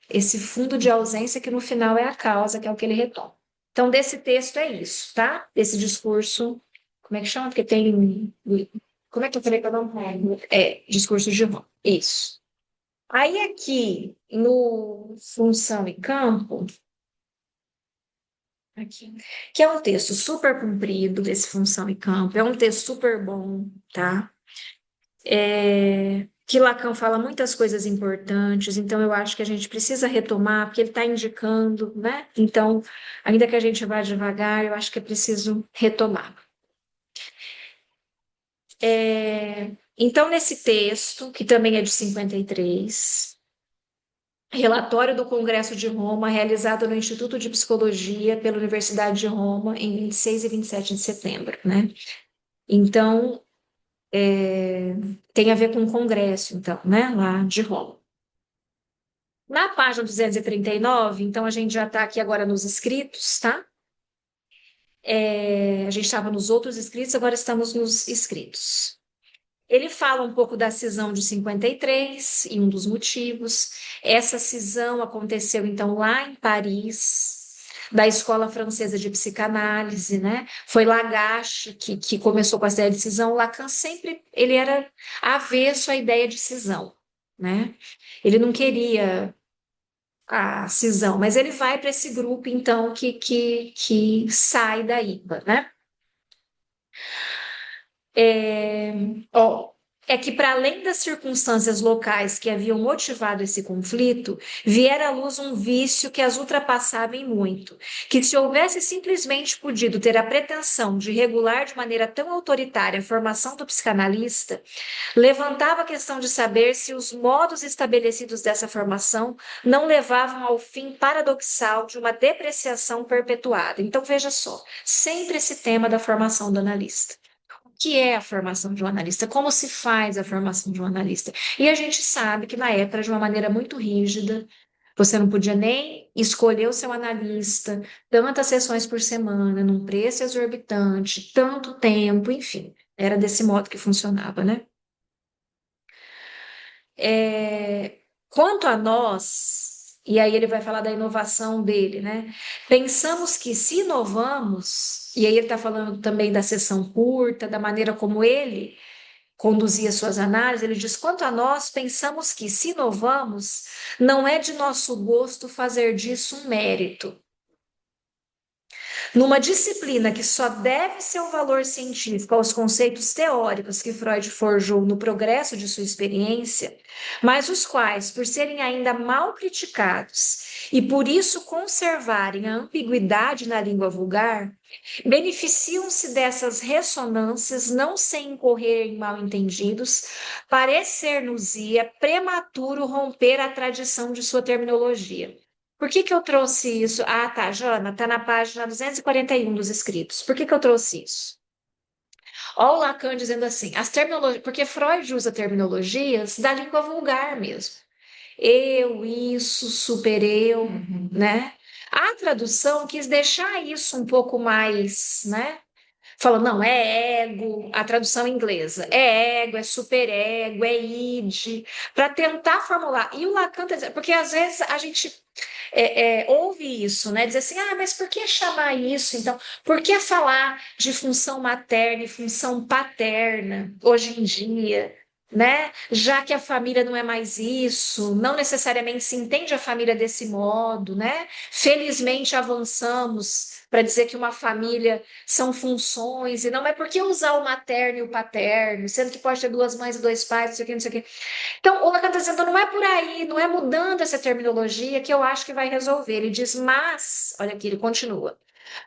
Esse fundo de ausência que no final é a causa, que é o que ele retoma. Então, desse texto é isso, tá? Desse discurso, como é que chama? Porque tem. Como é que eu falei que eu não pego? Discurso de Roma. Isso. Aí, aqui, no Função e Campo, aqui, que é um texto super comprido, desse Função e Campo, é um texto super bom, tá? Que Lacan fala muitas coisas importantes, então eu acho que a gente precisa retomar, porque ele está indicando, né? Então, ainda que a gente vá devagar, eu acho que é preciso retomar. Então, nesse texto, que também é de 53, relatório do Congresso de Roma, realizado no Instituto de Psicologia pela Universidade de Roma em 26 e 27 de setembro, né? Então, tem a ver com o Congresso, então, né? Lá de Roma. Na página 239, então a gente já está aqui agora nos escritos, tá? A gente estava nos outros escritos, agora estamos nos escritos. Ele fala um pouco da cisão de 53 e um dos motivos. Essa cisão aconteceu, então, lá em Paris, da Escola Francesa de Psicanálise, né? Foi Lagache que começou com essa ideia de cisão. Lacan sempre, ele era avesso à ideia de cisão, né? Ele não queria a cisão, mas ele vai para esse grupo, então, que sai da IPA, né? Ó, é que, para além das circunstâncias locais que haviam motivado esse conflito, viera à luz um vício que as ultrapassava em muito, que se houvesse simplesmente podido ter a pretensão de regular de maneira tão autoritária a formação do psicanalista, levantava a questão de saber se os modos estabelecidos dessa formação não levavam ao fim paradoxal de uma depreciação perpetuada. Então, veja só, sempre esse tema da formação do analista. O que é a formação de um analista? Como se faz a formação de um analista? E a gente sabe que na época, de uma maneira muito rígida, você não podia nem escolher o seu analista, tantas sessões por semana, num preço exorbitante, tanto tempo, enfim. Era desse modo que funcionava, né? Quanto a nós, e aí ele vai falar da inovação dele, né? Pensamos que se inovamos, e aí ele está falando também da sessão curta, da maneira como ele conduzia suas análises, ele diz: quanto a nós, pensamos que se inovamos, não é de nosso gosto fazer disso um mérito. Numa disciplina que só deve seu valor científico aos conceitos teóricos que Freud forjou no progresso de sua experiência, mas os quais, por serem ainda mal criticados e por isso conservarem a ambiguidade na língua vulgar, beneficiam-se dessas ressonâncias não sem incorrer em mal-entendidos, parecer-nos-ia prematuro romper a tradição de sua terminologia. Por que eu trouxe isso? Ah, tá, Jana, tá na página 241 dos escritos. Por que eu trouxe isso? Olha o Lacan dizendo assim, as terminologias, porque Freud usa terminologias da língua vulgar mesmo. Eu, isso, supereu, né? A tradução quis deixar isso um pouco mais, né? Falando, não, é ego, a tradução inglesa, é ego, é superego, é id, para tentar formular. E o Lacan, porque às vezes a gente ouve isso, né? Dizer assim, ah, mas por que chamar isso? Então, por que falar de função materna e função paterna hoje em dia? Né? Já que a família não é mais isso, não necessariamente se entende a família desse modo, né? Felizmente avançamos para dizer que uma família são funções, e não é porque usar o materno e o paterno, sendo que pode ter duas mães e dois pais, não sei o que, não sei o que. Então, o Lacan está dizendo, não é por aí, não é mudando essa terminologia que eu acho que vai resolver. Ele diz, mas, olha aqui, ele continua,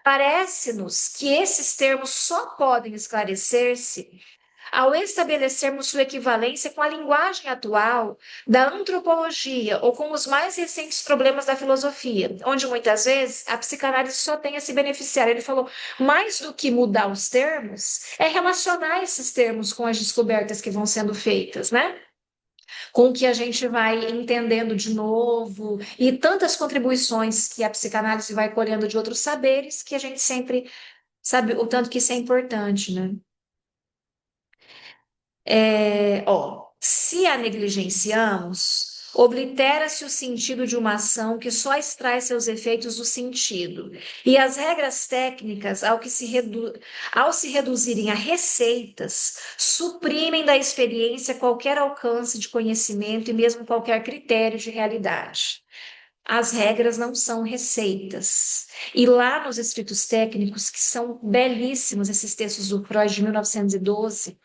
parece-nos que esses termos só podem esclarecer-se ao estabelecermos sua equivalência com a linguagem atual da antropologia ou com os mais recentes problemas da filosofia, onde muitas vezes a psicanálise só tem a se beneficiar. Ele falou, mais do que mudar os termos, é relacionar esses termos com as descobertas que vão sendo feitas, né? Com o que a gente vai entendendo de novo, e tantas contribuições que a psicanálise vai colhendo de outros saberes, que a gente sempre sabe o tanto que isso é importante, né? Se a negligenciamos, oblitera-se o sentido de uma ação que só extrai seus efeitos do sentido. E as regras técnicas, ao se reduzirem a receitas, suprimem da experiência qualquer alcance de conhecimento e mesmo qualquer critério de realidade. As regras não são receitas. E lá nos escritos técnicos, que são belíssimos, esses textos do Freud de 1912,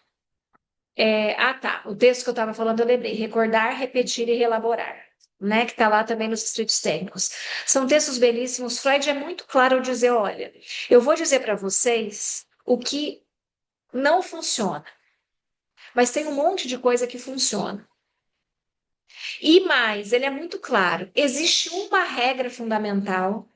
o texto que eu estava falando, eu lembrei, recordar, repetir e reelaborar, né, que está lá também nos escritos técnicos. São textos belíssimos. Freud é muito claro ao dizer, olha, eu vou dizer para vocês o que não funciona, mas tem um monte de coisa que funciona. E mais, ele é muito claro, existe uma regra fundamental,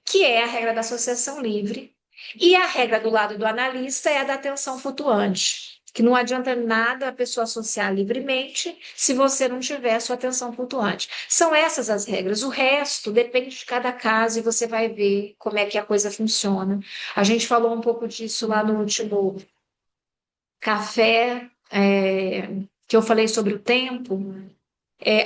que é a regra da associação livre, e a regra do lado do analista é a da atenção flutuante, que não adianta nada a pessoa associar livremente se você não tiver sua atenção flutuante. São essas as regras. O resto depende de cada caso e você vai ver como é que a coisa funciona. A gente falou um pouco disso lá no último café, que eu falei sobre o tempo.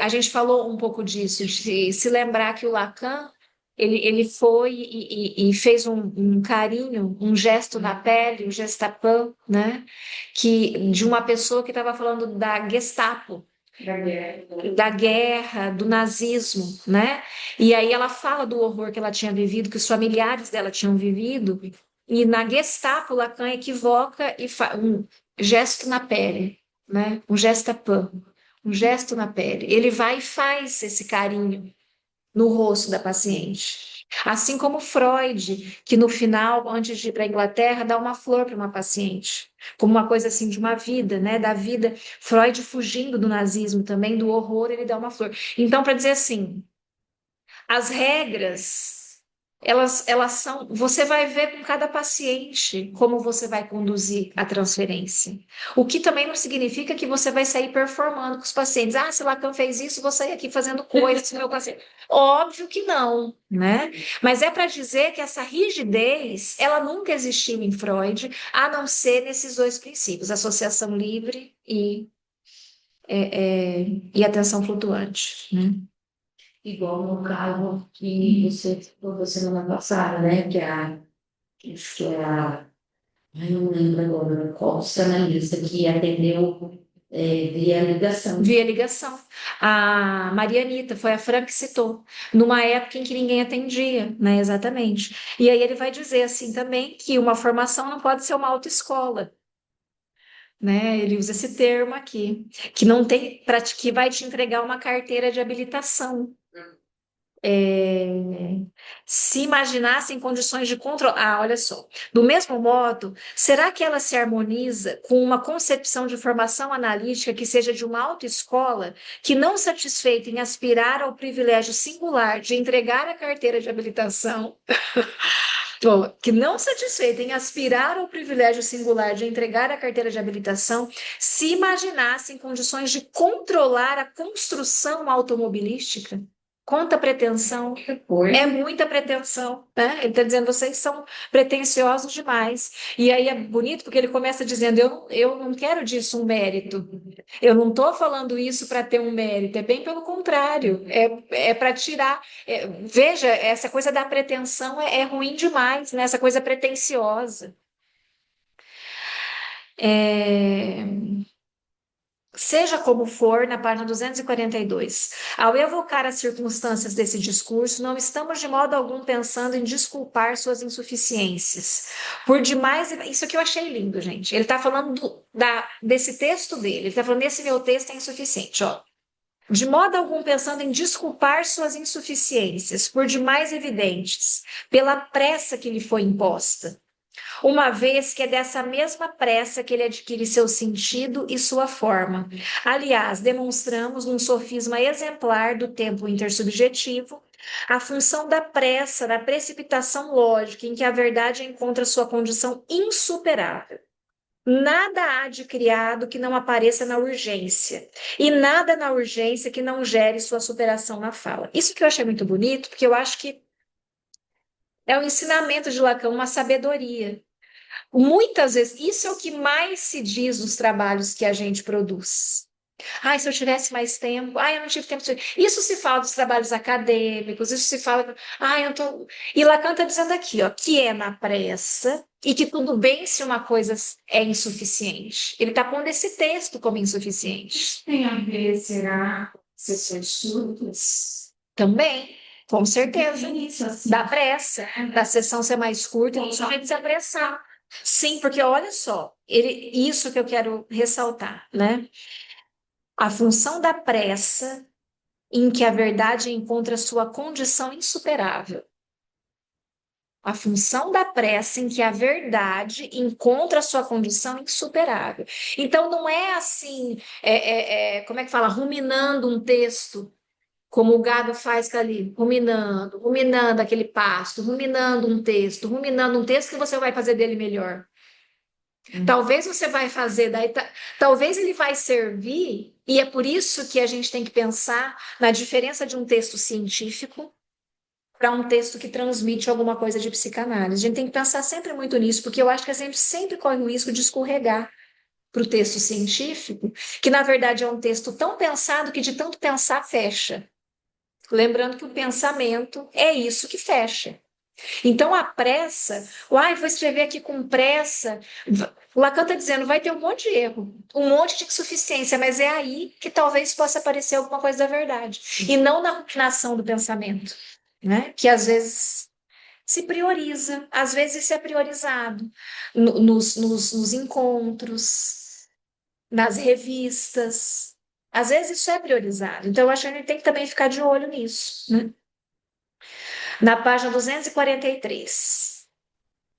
A gente falou um pouco disso, de se lembrar que o Lacan ele foi e fez um carinho, um gesto na pele, o gestapo, né? De uma pessoa que estava falando da Gestapo, da guerra, do nazismo, né? E aí ela fala do horror que ela tinha vivido, que os familiares dela tinham vivido, e na Gestapo, Lacan equivoca e faz um gesto na pele, né? Um gestapo, um gesto na pele. Ele vai e faz esse carinho no rosto da paciente. Assim como Freud, que no final, antes de ir para a Inglaterra, dá uma flor para uma paciente, como uma coisa assim de uma vida, né? Da vida. Freud fugindo do nazismo também, do horror, ele dá uma flor. Então, para dizer assim, as regras, elas são. Você vai ver com cada paciente como você vai conduzir a transferência. O que também não significa que você vai sair performando com os pacientes. Ah, se Lacan fez isso, vou sair aqui fazendo coisas com meu paciente. Óbvio que não, né? Mas é para dizer que essa rigidez, ela nunca existiu em Freud, a não ser nesses dois princípios, associação livre e atenção flutuante, né? Igual no caso que você falou semana passada, né? Acho que é ai, não lembro agora qual psicanalista que atendeu via ligação. Via ligação. A Maria Anitta, foi a Fran que citou, numa época em que ninguém atendia, né? Exatamente. E aí ele vai dizer assim também que uma formação não pode ser uma autoescola, né? Ele usa esse termo aqui, que não tem, que vai te entregar uma carteira de habilitação. Se imaginasse em condições de controle. Ah, olha só. Do mesmo modo, será que ela se harmoniza com uma concepção de formação analítica que seja de uma autoescola que, não satisfeita em aspirar ao privilégio singular de entregar a carteira de habilitação, que não satisfeita em aspirar ao privilégio singular de entregar a carteira de habilitação, se imaginasse em condições de controlar a construção automobilística? Quanta pretensão, é muita pretensão, né? Ele está dizendo, vocês são pretensiosos demais. E aí é bonito porque ele começa dizendo, eu não quero disso um mérito. Eu não estou falando isso para ter um mérito, é bem pelo contrário, é para tirar. Veja, essa coisa da pretensão é ruim demais, né? Essa coisa pretensiosa. Seja como for, na página 242, ao evocar as circunstâncias desse discurso, não estamos de modo algum pensando em desculpar suas insuficiências. Por demais, isso que eu achei lindo, gente. Ele está falando desse texto dele, ele está falando, esse meu texto é insuficiente, ó. De modo algum pensando em desculpar suas insuficiências, por demais evidentes, pela pressa que lhe foi imposta. uma vez que é dessa mesma pressa que ele adquire seu sentido e sua forma. Aliás, demonstramos num sofisma exemplar do tempo intersubjetivo a função da pressa, da precipitação lógica, em que a verdade encontra sua condição insuperável. Nada há de criado que não apareça na urgência, e nada na urgência que não gere sua superação na fala. Isso que eu achei muito bonito, porque eu acho que é o ensinamento de Lacan, uma sabedoria. Muitas vezes, isso é o que mais se diz nos trabalhos que a gente produz. Ai, se eu tivesse mais tempo. Ai, eu não tive tempo. Isso se fala dos trabalhos acadêmicos, isso se fala. Ai, eu tô. E Lacan está dizendo aqui, ó, que é na pressa e que tudo bem se uma coisa é insuficiente. Ele está pondo esse texto como insuficiente. Isso tem a ver, será, com sessões curtas? Também, com certeza. Isso, assim. Da pressa, da sessão ser mais curta, e a gente se apressar. Sim, porque olha só, isso que eu quero ressaltar, né? A função da pressa em que a verdade encontra sua condição insuperável. A função da pressa em que a verdade encontra sua condição insuperável. Então, não é assim, como é que fala? Ruminando um texto, como o gado faz ali, ruminando aquele pasto, ruminando um texto que você vai fazer dele melhor. Talvez você vai fazer, talvez ele vai servir, e é por isso que a gente tem que pensar na diferença de um texto científico para um texto que transmite alguma coisa de psicanálise. A gente tem que pensar sempre muito nisso, porque eu acho que a gente sempre corre o risco de escorregar para o texto científico, que na verdade é um texto tão pensado que de tanto pensar fecha. Lembrando que o pensamento é isso que fecha. Então, a pressa, vou escrever aqui com pressa. O Lacan está dizendo, vai ter um monte de erro, um monte de insuficiência, mas é aí que talvez possa aparecer alguma coisa da verdade, e não na rutinação do pensamento, né? Que às vezes se prioriza, às vezes isso é priorizado nos encontros, nas revistas, às vezes isso é priorizado. Então, eu acho que a gente tem que também ficar de olho nisso, né? Na página 243.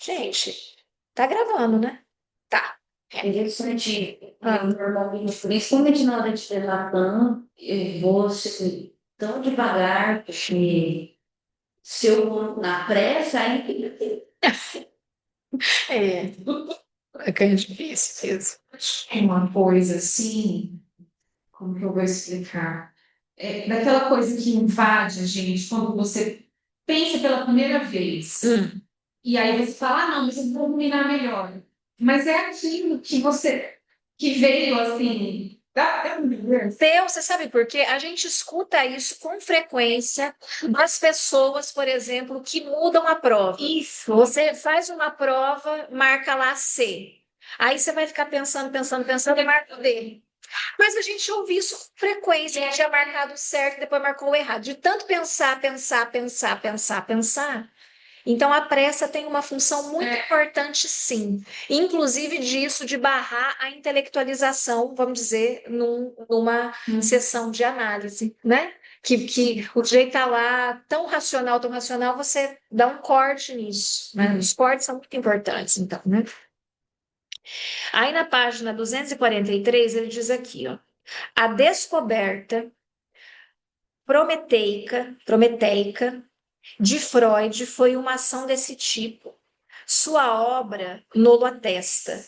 Gente, tá gravando, né? Tá. É interessante, normalmente, principalmente na hora de ter Lacan, eu vou assim, tão devagar, porque se eu vou na pressa, aí É. É que é difícil mesmo. É uma coisa assim, como que eu vou explicar? É daquela coisa que invade a gente quando você pensa pela primeira vez. E aí você fala, não, mas eu vou dominar melhor. Mas é aquilo que que veio assim, dá um universo. Você sabe por quê? A gente escuta isso com frequência das pessoas, por exemplo, que mudam a prova. Isso. Você faz uma prova, marca lá C. Aí você vai ficar pensando e marca D. Mas a gente ouve isso com frequência, que tinha marcado certo, depois marcou o errado. De tanto pensar. Então, a pressa tem uma função muito importante, sim. Inclusive disso, de barrar a intelectualização, vamos dizer, numa sessão de análise, né? Que o jeito está lá tão racional, você dá um corte nisso, né? Os cortes são muito importantes, então, né? Aí na página 243, ele diz aqui, ó, a descoberta prometeica de Freud foi uma ação desse tipo. Sua obra nolo atesta,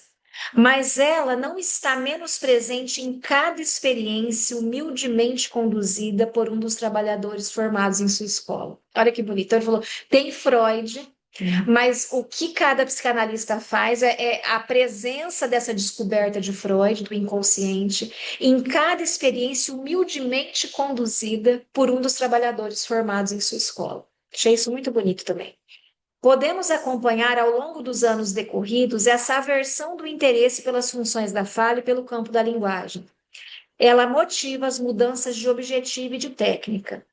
mas ela não está menos presente em cada experiência humildemente conduzida por um dos trabalhadores formados em sua escola. Olha que bonito. Então, ele falou, tem Freud, mas o que cada psicanalista faz é a presença dessa descoberta de Freud, do inconsciente, em cada experiência humildemente conduzida por um dos trabalhadores formados em sua escola. Achei isso muito bonito também. Podemos acompanhar ao longo dos anos decorridos essa aversão do interesse pelas funções da fala e pelo campo da linguagem. Ela motiva as mudanças de objetivo e de técnica.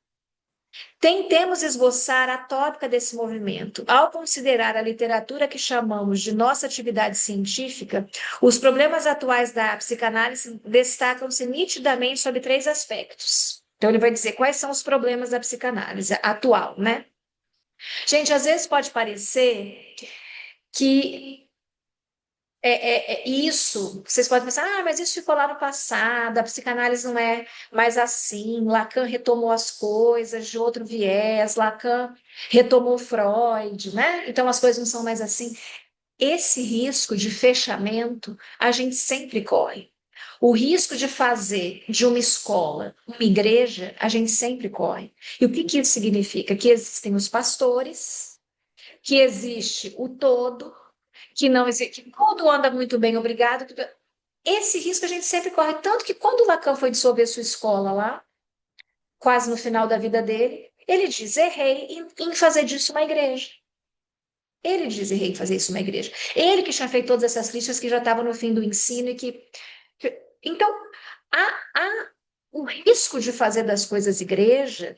Tentemos esboçar a tópica desse movimento. Ao considerar a literatura que chamamos de nossa atividade científica, os problemas atuais da psicanálise destacam-se nitidamente sobre 3 aspectos. Então, ele vai dizer quais são os problemas da psicanálise atual, né? Gente, às vezes pode parecer que Isso, vocês podem pensar, mas isso ficou lá no passado, a psicanálise não é mais assim, Lacan retomou as coisas de outro viés, Lacan retomou Freud, né? Então as coisas não são mais assim. Esse risco de fechamento a gente sempre corre. O risco de fazer de uma escola uma igreja, a gente sempre corre. E o que que isso significa? Que existem os pastores, que existe o todo, que não existe, que tudo anda muito bem, obrigado. Esse risco a gente sempre corre. Tanto que quando o Lacan foi dissolver sua escola lá, quase no final da vida dele, ele diz: errei em fazer disso uma igreja. Ele diz: errei em fazer isso uma igreja. Ele que tinha feito todas essas críticas, que já estava no fim do ensino e que. Então, o risco de fazer das coisas igreja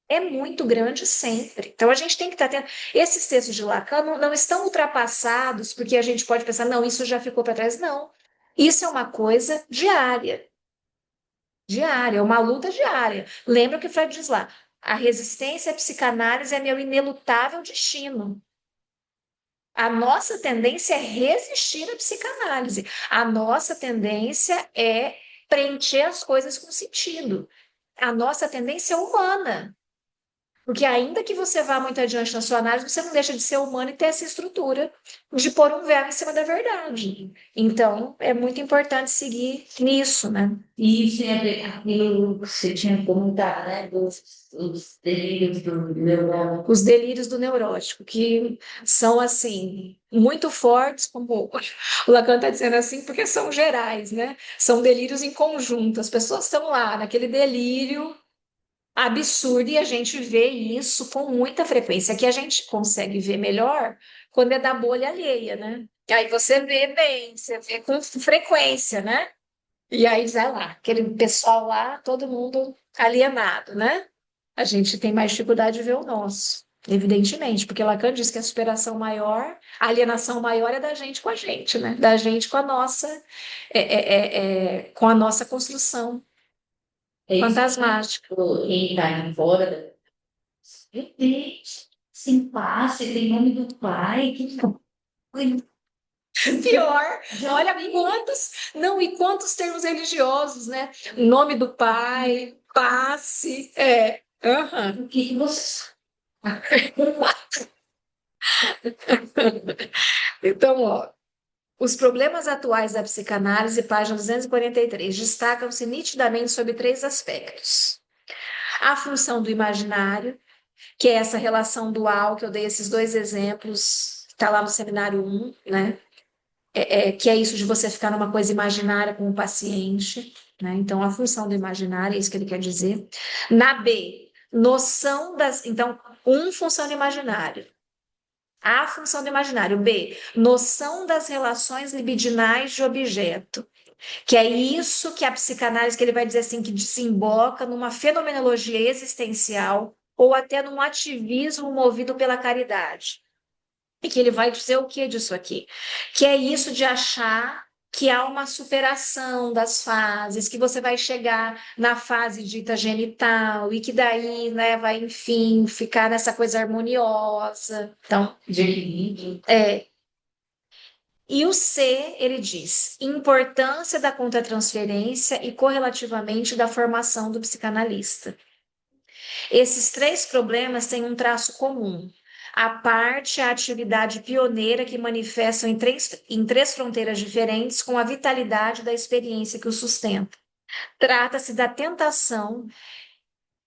é muito grande sempre. Então a gente tem que estar atento. Esses textos de Lacan não estão ultrapassados porque a gente pode pensar, não, isso já ficou para trás. Não. Isso é uma coisa diária. Diária, é uma luta diária. Lembra o que Freud diz lá? A resistência à psicanálise é meu inelutável destino. A nossa tendência é resistir à psicanálise. A nossa tendência é preencher as coisas com sentido. A nossa tendência é humana. Porque ainda que você vá muito adiante na sua análise, você não deixa de ser humano e ter essa estrutura de pôr um véu em cima da verdade. Então, é muito importante seguir nisso, né? E isso tem a ver com aquilo que você tinha comentado, né? Dos delírios do neurótico. Os delírios do neurótico, que são, assim, muito fortes, como o Lacan está dizendo assim, porque são gerais, né? São delírios em conjunto. As pessoas estão lá, naquele delírio absurdo, e a gente vê isso com muita frequência, que a gente consegue ver melhor quando é da bolha alheia, né? Aí você vê bem, você vê com frequência, né? E aí diz, lá, aquele pessoal lá, todo mundo alienado, né? A gente tem mais dificuldade de ver o nosso, evidentemente, porque Lacan diz que a superação maior, a alienação maior é da gente com a gente, né? Da gente com a nossa, com a nossa construção É isso fantasmática. que quem está fora. Meu Deus, sem passe, tem nome do pai. Que coisa. Pior, Já olha vi. não, e quantos termos religiosos, né? Nome do pai, passe, aham. O que que você. Então, ó, os problemas atuais da psicanálise, página 243, destacam-se nitidamente sobre três aspectos. A função do imaginário, que é essa relação dual, que eu dei esses dois exemplos, que está lá no seminário 1, né? Que é isso de você ficar numa coisa imaginária com o paciente, né? Então, a função do imaginário, é isso que ele quer dizer. Na B, noção das. Então, função do imaginário. A função do imaginário. B, noção das relações libidinais de objeto. Que é isso que a psicanálise, que ele vai dizer assim, que desemboca numa fenomenologia existencial ou até num ativismo movido pela caridade. E que ele vai dizer o que disso aqui? Que é isso de achar que há uma superação das fases, que você vai chegar na fase dita genital e que daí, né, vai, enfim, ficar nessa coisa harmoniosa. Então, e o C, ele diz, importância da contratransferência e correlativamente da formação do psicanalista. Esses três problemas têm um traço comum. A parte, a atividade pioneira que manifestam em três fronteiras diferentes com a vitalidade da experiência que o sustenta. Trata-se da tentação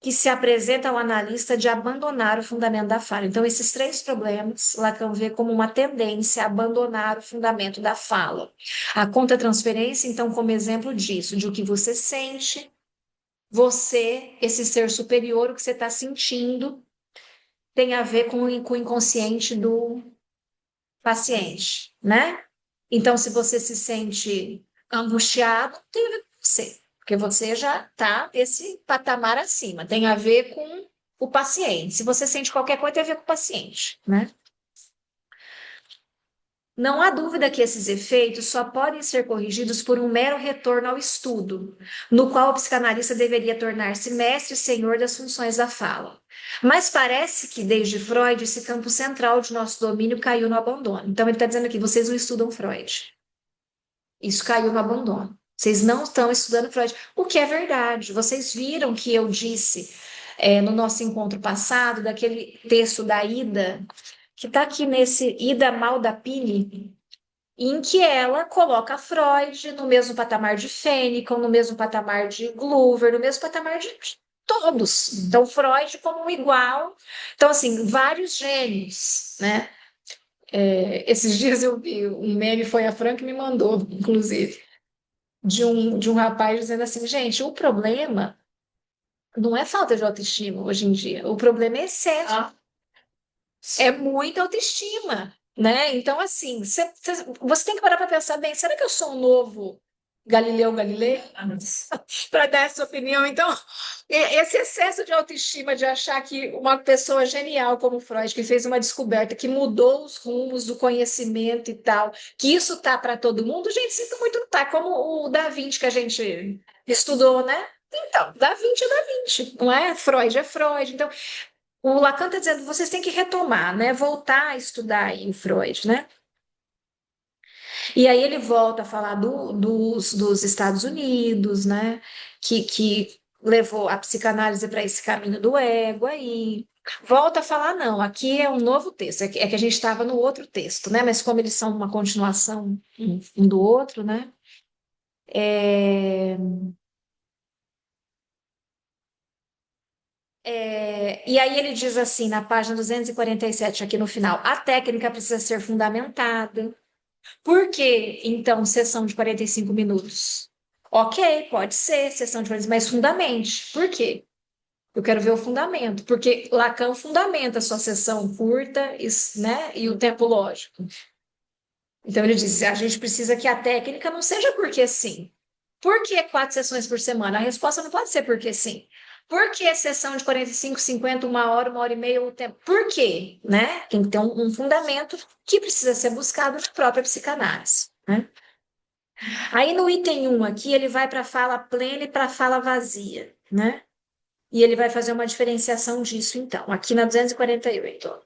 que se apresenta ao analista de abandonar o fundamento da fala. Então, esses três problemas, Lacan vê como uma tendência a abandonar o fundamento da fala. A contratransferência, então, como exemplo disso, de o que você sente, você, esse ser superior, o que você está sentindo, tem a ver com o inconsciente do paciente, né? Então, se você se sente angustiado, tem a ver com você, porque você já está esse patamar acima, tem a ver com o paciente. Se você sente qualquer coisa, tem a ver com o paciente, né? Não há dúvida que esses efeitos só podem ser corrigidos por um mero retorno ao estudo, no qual o psicanalista deveria tornar-se mestre e senhor das funções da fala. Mas parece que, desde Freud, esse campo central de nosso domínio caiu no abandono. Então, ele está dizendo aqui, vocês não estudam Freud. Isso caiu no abandono. Vocês não estão estudando Freud, o que é verdade. Vocês viram que eu disse no nosso encontro passado, daquele texto da Ida, que está aqui nesse Ida Maldapini, em que ela coloca Freud no mesmo patamar de Fähnrich, no mesmo patamar de Glover, no mesmo patamar de todos. Então, Freud como um igual. Então, assim, vários gênios, né? Esses dias eu vi um meme, foi a Fran que me mandou, inclusive, de um rapaz dizendo assim, gente, o problema não é falta de autoestima hoje em dia, o problema é excesso, é muita autoestima, né? Então, assim, você tem que parar para pensar bem, será que eu sou um novo Galileu Galilei? Para dar essa opinião. Então, esse excesso de autoestima, de achar que uma pessoa genial como Freud, que fez uma descoberta, que mudou os rumos do conhecimento e tal, que isso tá para todo mundo, gente, sinto muito não tá. Como o Da Vinci que a gente estudou, né? Então, Da Vinci é Da Vinci, não é? Freud é Freud. Então, o Lacan está dizendo, vocês têm que retomar, né? Voltar a estudar aí em Freud, né? E aí ele volta a falar dos Estados Unidos, né? Que levou a psicanálise para esse caminho do ego, aí volta a falar, não, aqui é um novo texto, é que a gente estava no outro texto, né? Mas como eles são uma continuação um do outro, né? E aí ele diz assim, na página 247, aqui no final, a técnica precisa ser fundamentada. Por que, então, sessão de 45 minutos? Ok, pode ser sessão de 45, mas fundamente. Por quê? Eu quero ver o fundamento, porque Lacan fundamenta a sua sessão curta, né, e o tempo lógico. Então ele diz, a gente precisa que a técnica não seja porque sim. Por que 4 sessões por semana? A resposta não pode ser porque sim. Por que sessão de 45, 50, 1 hora e meia, o tempo? Por quê? Né? Tem que ter um fundamento que precisa ser buscado na própria psicanálise, né? Aí no item 1 aqui, ele vai para a fala plena e para a fala vazia, né? E ele vai fazer uma diferenciação disso, então, aqui na 248. Ó.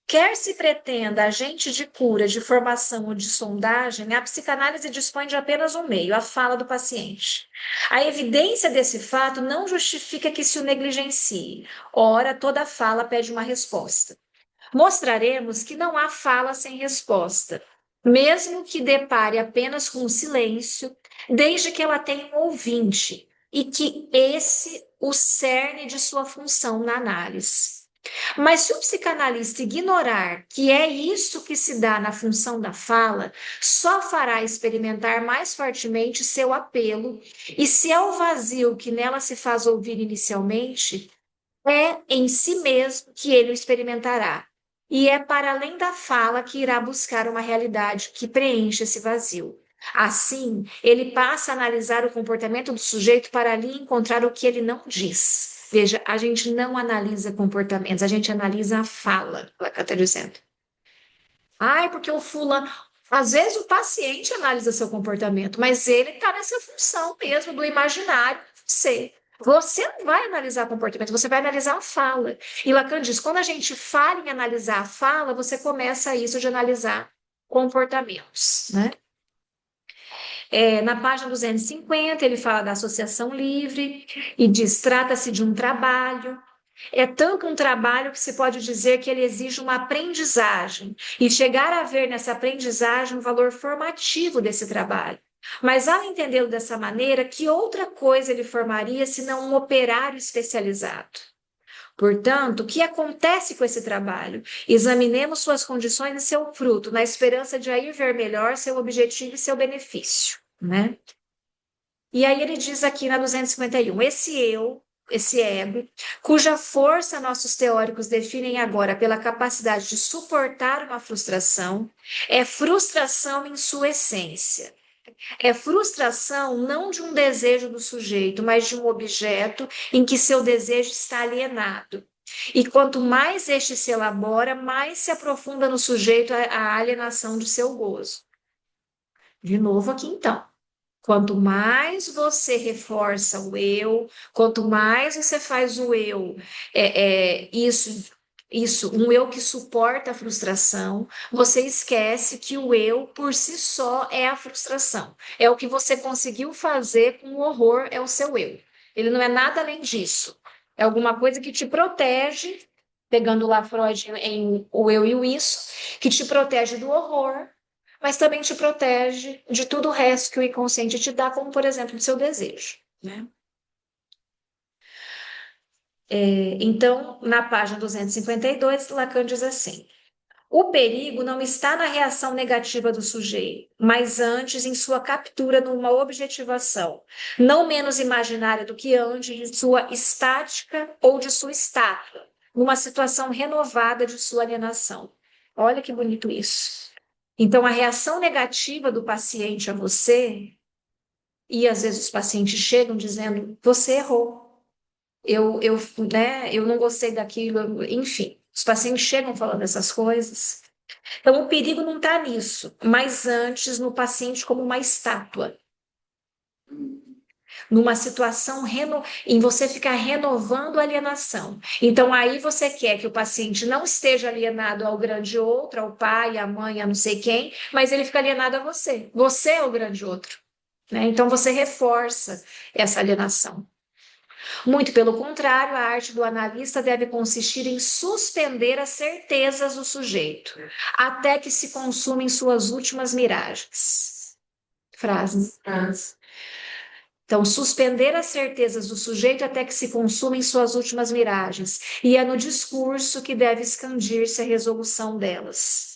Quer se pretenda agente de cura, de formação ou de sondagem, a psicanálise dispõe de apenas um meio, a fala do paciente. A evidência desse fato não justifica que se o negligencie. Ora, toda fala pede uma resposta. Mostraremos que não há fala sem resposta, mesmo que depare apenas com o silêncio, desde que ela tenha um ouvinte, e que esse o cerne de sua função na análise. Mas se o psicanalista ignorar que é isso que se dá na função da fala, só fará experimentar mais fortemente seu apelo, e se é o vazio que nela se faz ouvir inicialmente, é em si mesmo que ele o experimentará. E é para além da fala que irá buscar uma realidade que preencha esse vazio. Assim, ele passa a analisar o comportamento do sujeito para ali encontrar o que ele não diz. Veja, a gente não analisa comportamentos, a gente analisa a fala, ela está dizendo. Ai, porque o fulano. Às vezes o paciente analisa seu comportamento, mas ele está nessa função mesmo do imaginário ser. Você não vai analisar comportamento, você vai analisar a fala. E Lacan diz: quando a gente fala em analisar a fala, você começa isso de analisar comportamentos, né? Na página 250, ele fala da associação livre e diz: trata-se de um trabalho. É tanto um trabalho que se pode dizer que ele exige uma aprendizagem e chegar a ver nessa aprendizagem o valor formativo desse trabalho. Mas ao entendê-lo dessa maneira, que outra coisa ele formaria senão um operário especializado? Portanto, o que acontece com esse trabalho? Examinemos suas condições e seu fruto, na esperança de aí ver melhor seu objetivo e seu benefício, né? E aí ele diz aqui na 251, esse ego, cuja força nossos teóricos definem agora pela capacidade de suportar uma frustração, é frustração em sua essência. É frustração não de um desejo do sujeito, mas de um objeto em que seu desejo está alienado. E quanto mais este se elabora, mais se aprofunda no sujeito a alienação do seu gozo. De novo aqui então. Quanto mais você reforça o eu, quanto mais você faz o eu, isso Isso, um eu que suporta a frustração, você esquece que o eu por si só é a frustração. É o que você conseguiu fazer com o horror, é o seu eu. Ele não é nada além disso. É alguma coisa que te protege, pegando lá Freud em o eu e o isso, que te protege do horror, mas também te protege de tudo o resto que o inconsciente te dá, como, por exemplo, do seu desejo, né? Então, na página 252, Lacan diz assim: o perigo não está na reação negativa do sujeito, mas antes em sua captura numa objetivação, não menos imaginária do que antes de sua estática ou de sua estátua, numa situação renovada de sua alienação. Olha que bonito isso. Então, a reação negativa do paciente a você, e às vezes os pacientes chegam dizendo: você errou. Eu não gostei daquilo, enfim, os pacientes chegam falando essas coisas. Então, o perigo não está nisso, mas antes no paciente como uma estátua, numa situação em você ficar renovando a alienação. Então, aí você quer que o paciente não esteja alienado ao grande outro, ao pai, à mãe, a não sei quem, mas ele fica alienado a você. Você é o grande outro, né? Então, você reforça essa alienação. Muito pelo contrário, a arte do analista deve consistir em suspender as certezas do sujeito, até que se consumem suas últimas miragens. Frase. Então, suspender as certezas do sujeito até que se consumem suas últimas miragens, e é no discurso que deve expandir-se a resolução delas.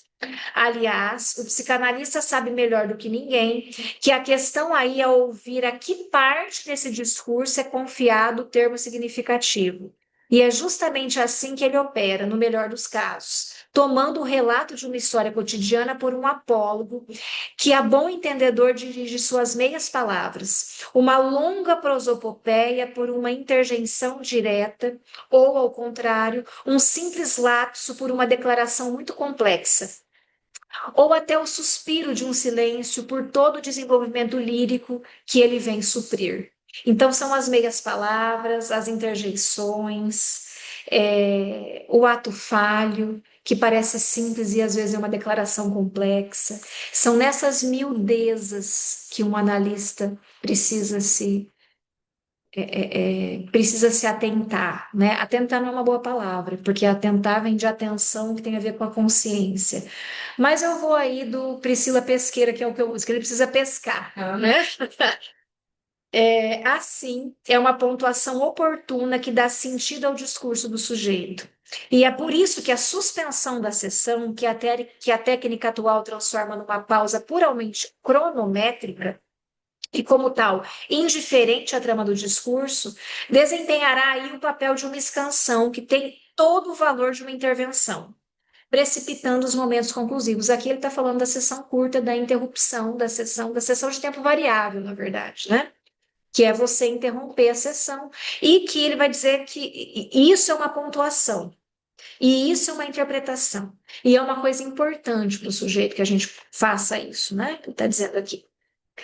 Aliás, o psicanalista sabe melhor do que ninguém que a questão aí é ouvir a que parte desse discurso é confiado o termo significativo. E é justamente assim que ele opera, no melhor dos casos, tomando o relato de uma história cotidiana por um apólogo que, a bom entendedor, dirige suas meias palavras, uma longa prosopopeia por uma interjeição direta, ou, ao contrário, um simples lapso por uma declaração muito complexa, ou até o suspiro de um silêncio por todo o desenvolvimento lírico que ele vem suprir. Então, são as meias palavras, as interjeições, o ato falho, que parece simples e às vezes é uma declaração complexa. São nessas miudezas que um analista precisa se atentar, né? Atentar não é uma boa palavra, porque atentar vem de atenção, que tem a ver com a consciência. Mas eu vou aí do Priscila Pesqueira, que é o que eu uso, que ele precisa pescar, né? Assim, é uma pontuação oportuna que dá sentido ao discurso do sujeito. E é por isso que a suspensão da sessão, que a técnica atual transforma numa pausa puramente cronométrica, e, como tal, indiferente à trama do discurso, desempenhará aí o papel de uma escansão que tem todo o valor de uma intervenção, precipitando os momentos conclusivos. Aqui ele está falando da sessão curta, da interrupção da sessão de tempo variável, na verdade, né? Que é você interromper a sessão, e que ele vai dizer que isso é uma pontuação, e isso é uma interpretação, e é uma coisa importante para o sujeito que a gente faça isso, né? Ele está dizendo aqui.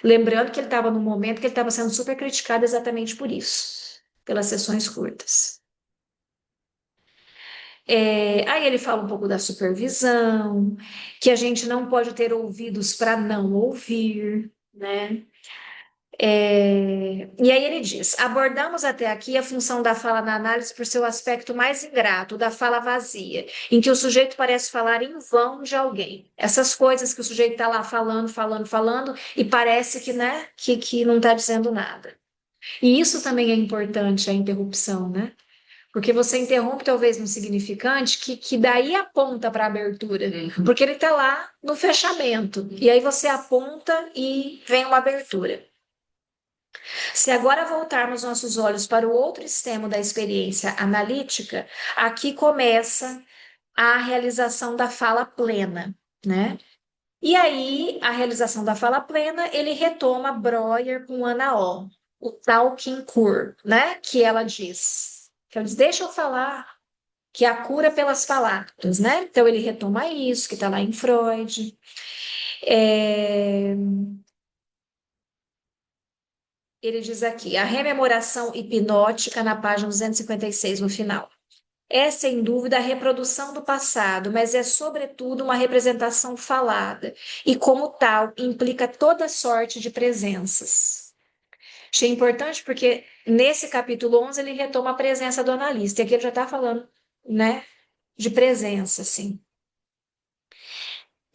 Lembrando que ele estava num momento que ele estava sendo super criticado exatamente por isso, pelas sessões curtas. Aí ele fala um pouco da supervisão, que a gente não pode ter ouvidos para não ouvir, né? E aí ele diz: abordamos até aqui a função da fala na análise por seu aspecto mais ingrato, da fala vazia, em que o sujeito parece falar em vão de alguém. Essas coisas que o sujeito está lá falando, falando, falando, e parece que, né, que não está dizendo nada. E isso também é importante, a interrupção, né? Porque você interrompe talvez um significante que daí aponta para a abertura, porque ele está lá no fechamento, e aí você aponta e vem uma abertura. Se agora voltarmos nossos olhos para o outro extremo da experiência analítica, aqui começa a realização da fala plena, né? E aí, a realização da fala plena, ele retoma Breuer com Ana O, o talking cure, né? Que ela diz, deixa eu falar, que é a cura pelas palavras, né? Então, ele retoma isso, que está lá em Freud. Ele diz aqui, a rememoração hipnótica na página 256, no final. é, sem dúvida, a reprodução do passado, mas é, sobretudo, uma representação falada, e, como tal, implica toda sorte de presenças. Achei importante porque, nesse capítulo 11, ele retoma a presença do analista, e aqui ele já está falando, né, de presença, assim.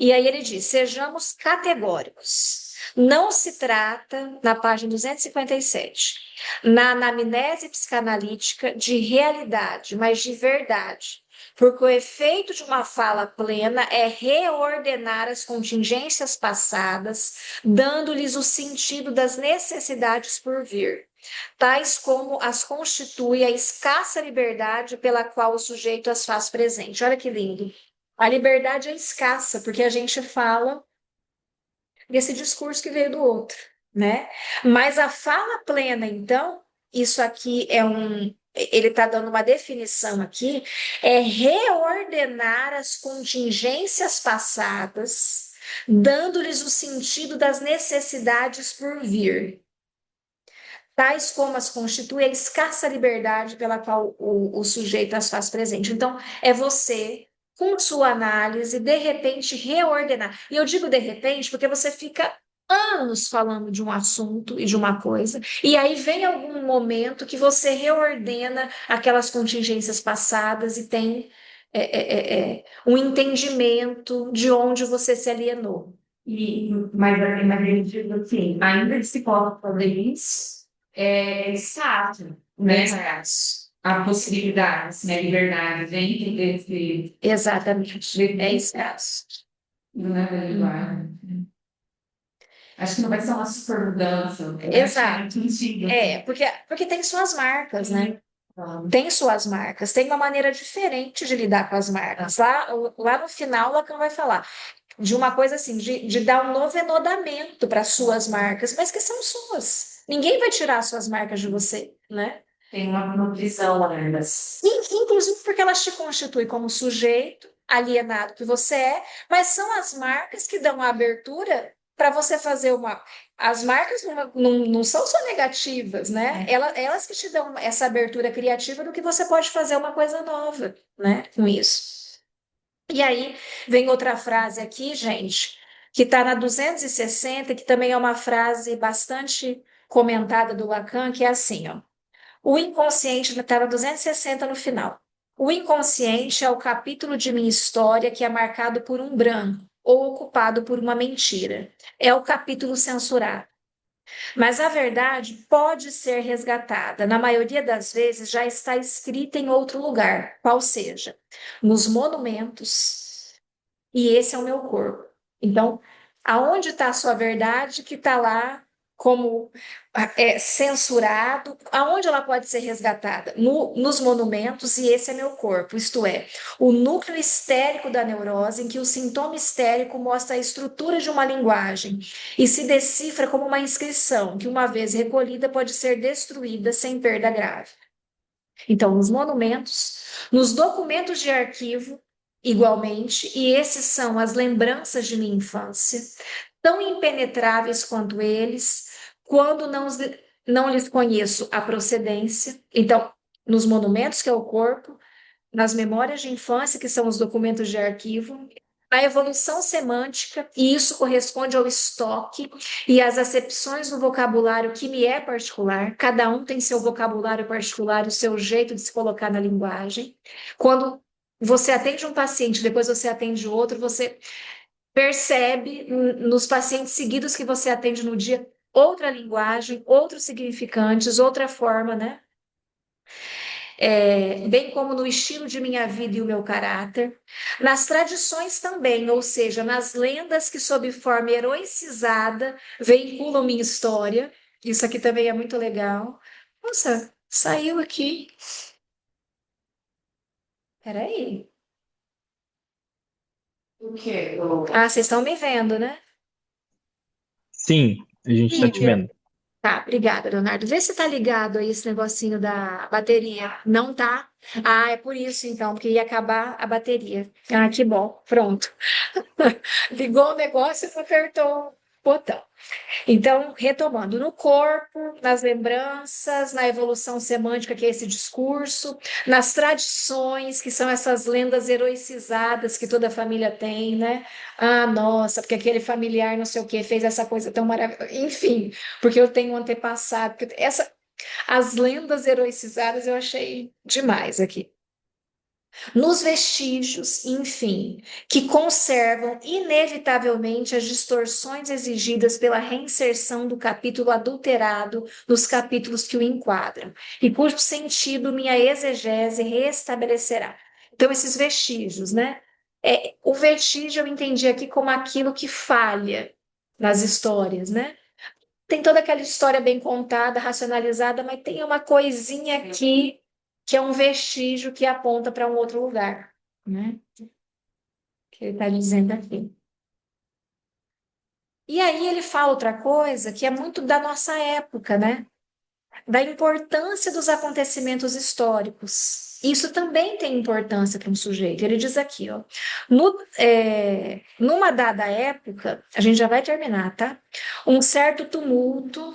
E aí ele diz: sejamos categóricos. Não se trata, na página 257, na anamnese psicanalítica, de realidade, mas de verdade. Porque o efeito de uma fala plena é reordenar as contingências passadas, dando-lhes o sentido das necessidades por vir, tais como as constitui a escassa liberdade pela qual o sujeito as faz presente. Olha que lindo. A liberdade é escassa, porque a gente fala desse discurso que veio do outro, né? Mas a fala plena, então, isso aqui é um. Ele está dando uma definição aqui, é reordenar as contingências passadas, dando-lhes o sentido das necessidades por vir, tais como as constitui a escassa liberdade pela qual o sujeito as faz presente. Então, é você, com sua análise, de repente reordenar. E eu digo de repente porque você fica anos falando de um assunto e de uma coisa, e aí vem algum momento que você reordena aquelas contingências passadas e tem um entendimento de onde você se alienou. Mas ele diz assim, ainda que se possa fazer isso, é escasso, né? A possibilidade, assim, a liberdade dentro desse, Exatamente, é escasso. não é linguagem. Acho que não vai ser uma super mudança. Exato. Sentido. Porque tem suas marcas, né? Tem suas marcas, tem uma maneira diferente de lidar com as marcas. Lá no final, Lacan vai falar de uma coisa assim, de dar um novo enodamento para suas marcas, mas que são suas. Ninguém vai tirar suas marcas de você, né? Tem uma visão elas. Inclusive porque elas te constituem como sujeito alienado que você é, mas são as marcas que dão a abertura para você fazer uma. As marcas não são só negativas, né? Elas que te dão essa abertura criativa do que você pode fazer uma coisa nova, né? Com isso. E aí vem outra frase aqui, gente, que está na 260, que também é uma frase bastante comentada do Lacan, que é assim, ó. O inconsciente está na 260 no final. O inconsciente é o capítulo de minha história que é marcado por um branco ou ocupado por uma mentira. É o capítulo censurado. Mas a verdade pode ser resgatada. Na maioria das vezes já está escrita em outro lugar, qual seja, nos monumentos. E esse é o meu corpo. Então, aonde está a sua verdade que está lá como censurado? Aonde ela pode ser resgatada? Nos monumentos, e esse é meu corpo, isto é, o núcleo histérico da neurose, em que o sintoma histérico mostra a estrutura de uma linguagem e se decifra como uma inscrição, que uma vez recolhida pode ser destruída sem perda grave. Então, nos monumentos, nos documentos de arquivo, igualmente, e esses são as lembranças de minha infância, tão impenetráveis quanto eles, quando não lhes conheço a procedência. Então, nos monumentos, que é o corpo, nas memórias de infância, que são os documentos de arquivo, a evolução semântica, e isso corresponde ao estoque e às acepções do vocabulário que me é particular. Cada um tem seu vocabulário particular, o seu jeito de se colocar na linguagem. Quando você atende um paciente, depois você atende outro, você percebe nos pacientes seguidos que você atende no dia outra linguagem, outros significantes, outra forma, né? Bem como no estilo de minha vida e o meu caráter, nas tradições também, ou seja, nas lendas que, sob forma heroicizada, veiculam minha história. Isso aqui também é muito legal. Nossa, saiu aqui. Peraí. O quê? Ah, vocês estão me vendo, né? Sim, a gente está te vendo. Tá, obrigada, Leonardo. Vê se tá ligado aí esse negocinho da bateria. Não tá? Ah, é por isso então, porque ia acabar a bateria. Ah, que bom. Pronto. Ligou o negócio e apertou botão. Então, retomando, no corpo, nas lembranças, na evolução semântica, que é esse discurso, nas tradições, que são essas lendas heroicizadas que toda família tem, né? Ah, nossa, porque aquele familiar não sei o que fez essa coisa tão maravilhosa. Enfim, porque eu tenho um antepassado. As lendas heroicizadas eu achei demais aqui. Nos vestígios, enfim, que conservam inevitavelmente as distorções exigidas pela reinserção do capítulo adulterado nos capítulos que o enquadram, e cujo sentido minha exegese restabelecerá. Então, esses vestígios, né? O vestígio eu entendi aqui como aquilo que falha nas histórias, né? Tem toda aquela história bem contada, racionalizada, mas tem uma coisinha aqui que é um vestígio que aponta para um outro lugar, né? Que ele está dizendo aqui. E aí ele fala outra coisa que é muito da nossa época, né? Da importância dos acontecimentos históricos. Isso também tem importância para um sujeito. Ele diz aqui, ó, numa dada época, a gente já vai terminar, tá? Um certo tumulto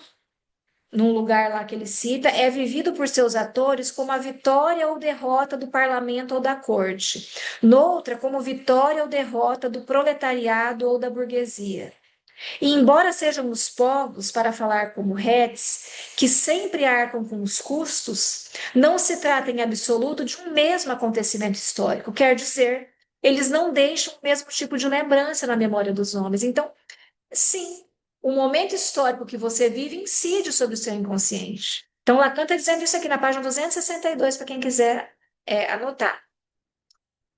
num lugar lá que ele cita, é vivido por seus atores como a vitória ou derrota do parlamento ou da corte, noutra, como vitória ou derrota do proletariado ou da burguesia. E embora sejam os povos, para falar como Hetz, que sempre arcam com os custos, não se trata em absoluto de um mesmo acontecimento histórico, quer dizer, eles não deixam o mesmo tipo de lembrança na memória dos homens. Então, sim, o momento histórico que você vive incide sobre o seu inconsciente. Então, Lacan está dizendo isso aqui na página 262, para quem quiser anotar.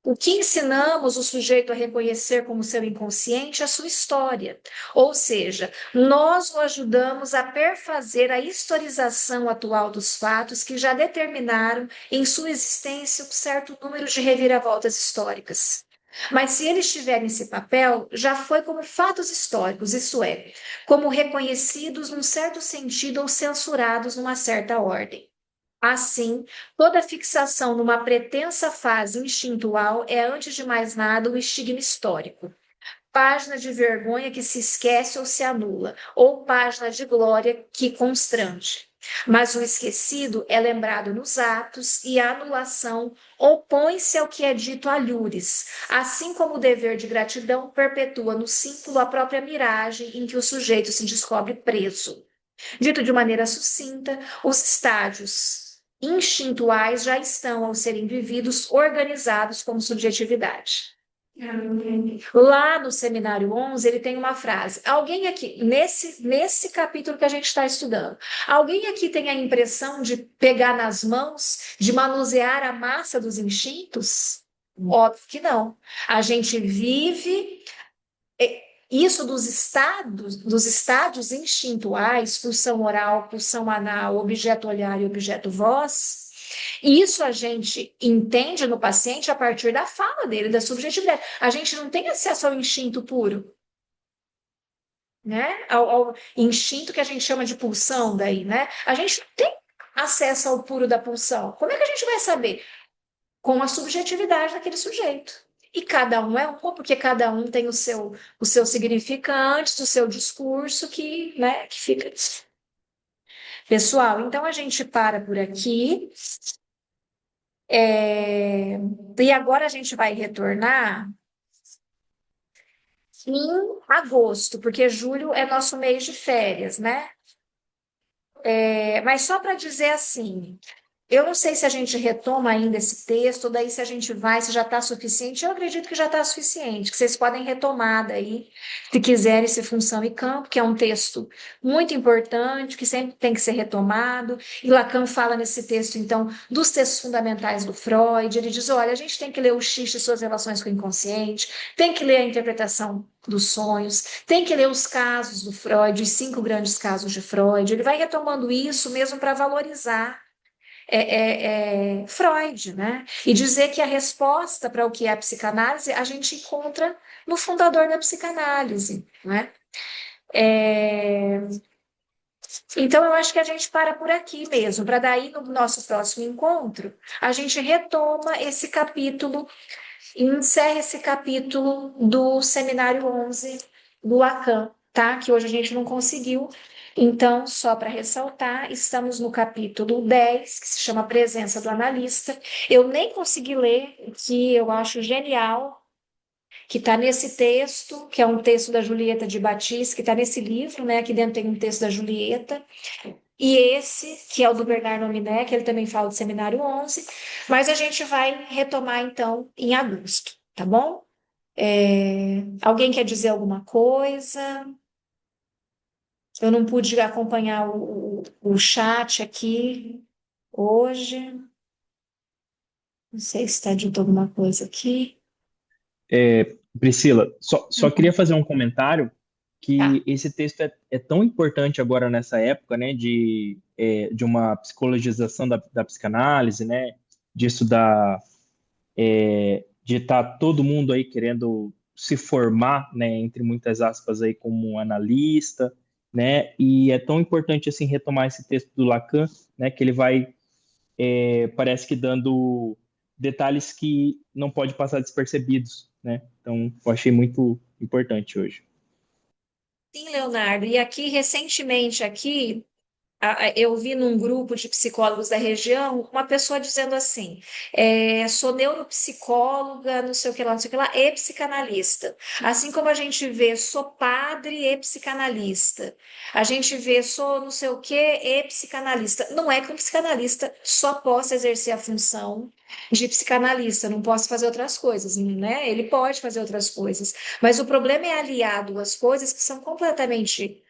O que ensinamos o sujeito a reconhecer como seu inconsciente é a sua história. Ou seja, nós o ajudamos a perfazer a historização atual dos fatos que já determinaram em sua existência um certo número de reviravoltas históricas. Mas se ele estiver nesse papel, já foi como fatos históricos, isso é, como reconhecidos num certo sentido ou censurados numa certa ordem. Assim, toda fixação numa pretensa fase instintual é, antes de mais nada, um estigma histórico. Página de vergonha que se esquece ou se anula, ou página de glória que constrange. Mas o esquecido é lembrado nos atos e a anulação opõe-se ao que é dito a lures, assim como o dever de gratidão perpetua no símbolo a própria miragem em que o sujeito se descobre preso. Dito de maneira sucinta, os estágios instintuais já estão, ao serem vividos, organizados como subjetividade. Lá no seminário 11, ele tem uma frase. Alguém aqui, nesse capítulo que a gente está estudando, alguém aqui tem a impressão de pegar nas mãos, de manusear a massa dos instintos? Óbvio que não. A gente vive isso dos estádios instintuais, pulsão oral, pulsão anal, objeto olhar e objeto voz. Isso a gente entende no paciente a partir da fala dele, da subjetividade. A gente não tem acesso ao instinto puro, né? Ao instinto que a gente chama de pulsão daí, né? A gente não tem acesso ao puro da pulsão. Como é que a gente vai saber? Com a subjetividade daquele sujeito. E cada um é um, porque cada um tem o seu significante, o seu discurso que, né, que fica. Pessoal, então a gente para por aqui. E agora a gente vai retornar em agosto, porque julho é nosso mês de férias, né? Mas só para dizer assim, eu não sei se a gente retoma ainda esse texto, ou daí se a gente vai, se já está suficiente. Eu acredito que já está suficiente, que vocês podem retomar daí, se quiserem, se Função e Campo, que é um texto muito importante, que sempre tem que ser retomado. E Lacan fala nesse texto, então, dos textos fundamentais do Freud. Ele diz, olha, a gente tem que ler o X e suas relações com o inconsciente, tem que ler a interpretação dos sonhos, tem que ler os casos do Freud, os 5 grandes casos de Freud. Ele vai retomando isso mesmo para valorizar Freud, né? E dizer que a resposta para o que é a psicanálise a gente encontra no fundador da psicanálise, né? Então, eu acho que a gente para por aqui mesmo, para daí, no nosso próximo encontro, a gente retoma esse capítulo e encerra esse capítulo do Seminário 11 do Lacan, tá? Que hoje a gente não conseguiu. Então, só para ressaltar, estamos no capítulo 10, que se chama Presença do Analista. Eu nem consegui ler, que eu acho genial, que está nesse texto, que é um texto da Julieta de Batista, que está nesse livro, né? Aqui dentro tem um texto da Julieta. E esse, que é o do Bernardo Miné, que ele também fala do Seminário 11, mas a gente vai retomar, então, em agosto, tá bom? Alguém quer dizer alguma coisa? Eu não pude acompanhar o chat aqui hoje. Não sei se está dito alguma coisa aqui. Priscila, só queria fazer um comentário Tá. que esse texto é tão importante agora nessa época, né, de uma psicologização da psicanálise, né, disso de estar todo mundo aí querendo se formar, né, entre muitas aspas aí como um analista, né, e é tão importante assim retomar esse texto do Lacan, né, que ele vai parece que dando detalhes que não pode passar despercebidos, né? Então, eu achei muito importante hoje. Sim, Leonardo. E aqui, recentemente, aqui, eu vi num grupo de psicólogos da região uma pessoa dizendo assim: sou neuropsicóloga, não sei o que lá, não sei o que lá, e psicanalista. Assim como a gente vê, sou padre e psicanalista. A gente vê, sou não sei o que e psicanalista. Não é que um psicanalista só possa exercer a função de psicanalista, não posso fazer outras coisas, né? Ele pode fazer outras coisas. Mas o problema é aliar duas coisas que são completamente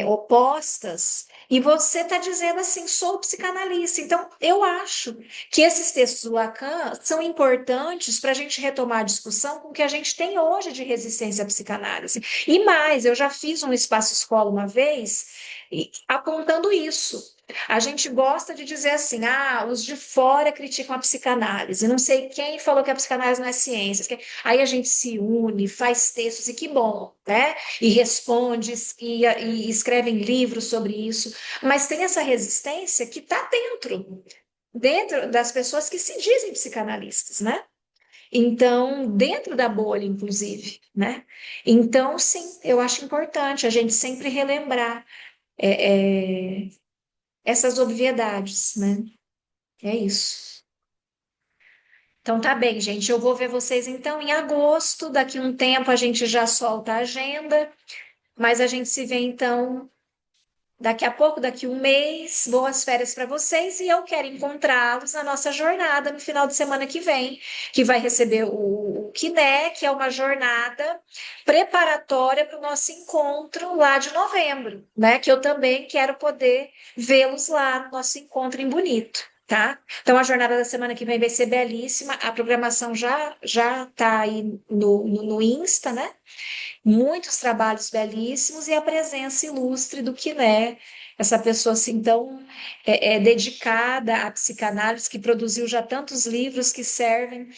opostas e você está dizendo assim, sou psicanalista. Então, eu acho que esses textos do Lacan são importantes para a gente retomar a discussão com o que a gente tem hoje de resistência à psicanálise. E mais, eu já fiz um espaço escola uma vez apontando isso. A gente gosta de dizer assim, os de fora criticam a psicanálise, não sei quem falou que a psicanálise não é ciência. Aí a gente se une, faz textos, e que bom, né? E responde, e escrevem livros sobre isso. Mas tem essa resistência que está dentro das pessoas que se dizem psicanalistas, né? Então, dentro da bolha, inclusive, né? Então, sim, eu acho importante a gente sempre relembrar é, é, essas obviedades, né? É isso. Então, tá bem, gente. Eu vou ver vocês então em agosto. Daqui a um tempo a gente já solta a agenda, mas a gente se vê então daqui a pouco, daqui a um mês, boas férias para vocês e eu quero encontrá-los na nossa jornada no final de semana que vem, que vai receber o Kiné, que é uma jornada preparatória para o nosso encontro lá de novembro, né? Que eu também quero poder vê-los lá no nosso encontro em Bonito. Tá? Então, a jornada da semana que vem vai ser belíssima. A programação já está aí no Insta, né? Muitos trabalhos belíssimos e a presença ilustre do Quiné, essa pessoa assim tão dedicada à psicanálise, que produziu já tantos livros que servem.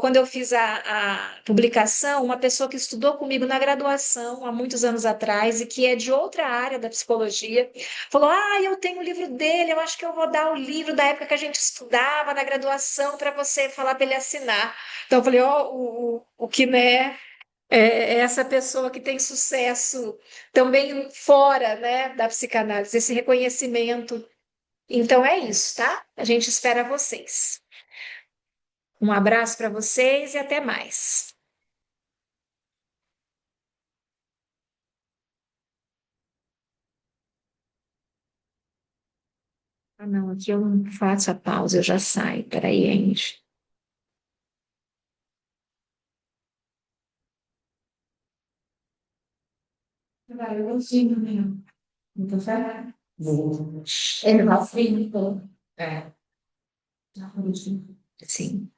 Quando eu fiz a publicação, uma pessoa que estudou comigo na graduação, há muitos anos atrás, e que é de outra área da psicologia, falou: eu tenho o livro dele, eu acho que eu vou dar o livro da época que a gente estudava na graduação para você falar para ele assinar. Então, eu falei: o Quiné é essa pessoa que tem sucesso também fora, né, da psicanálise, esse reconhecimento. Então é isso, tá? A gente espera vocês. Um abraço para vocês e até mais. Não, aqui eu não faço a pausa, eu já saio. Peraí, Andy. Vai, eu sim, mesmo. Então, vai. Vou. Ele vai frio, então. É. Tá, Sim.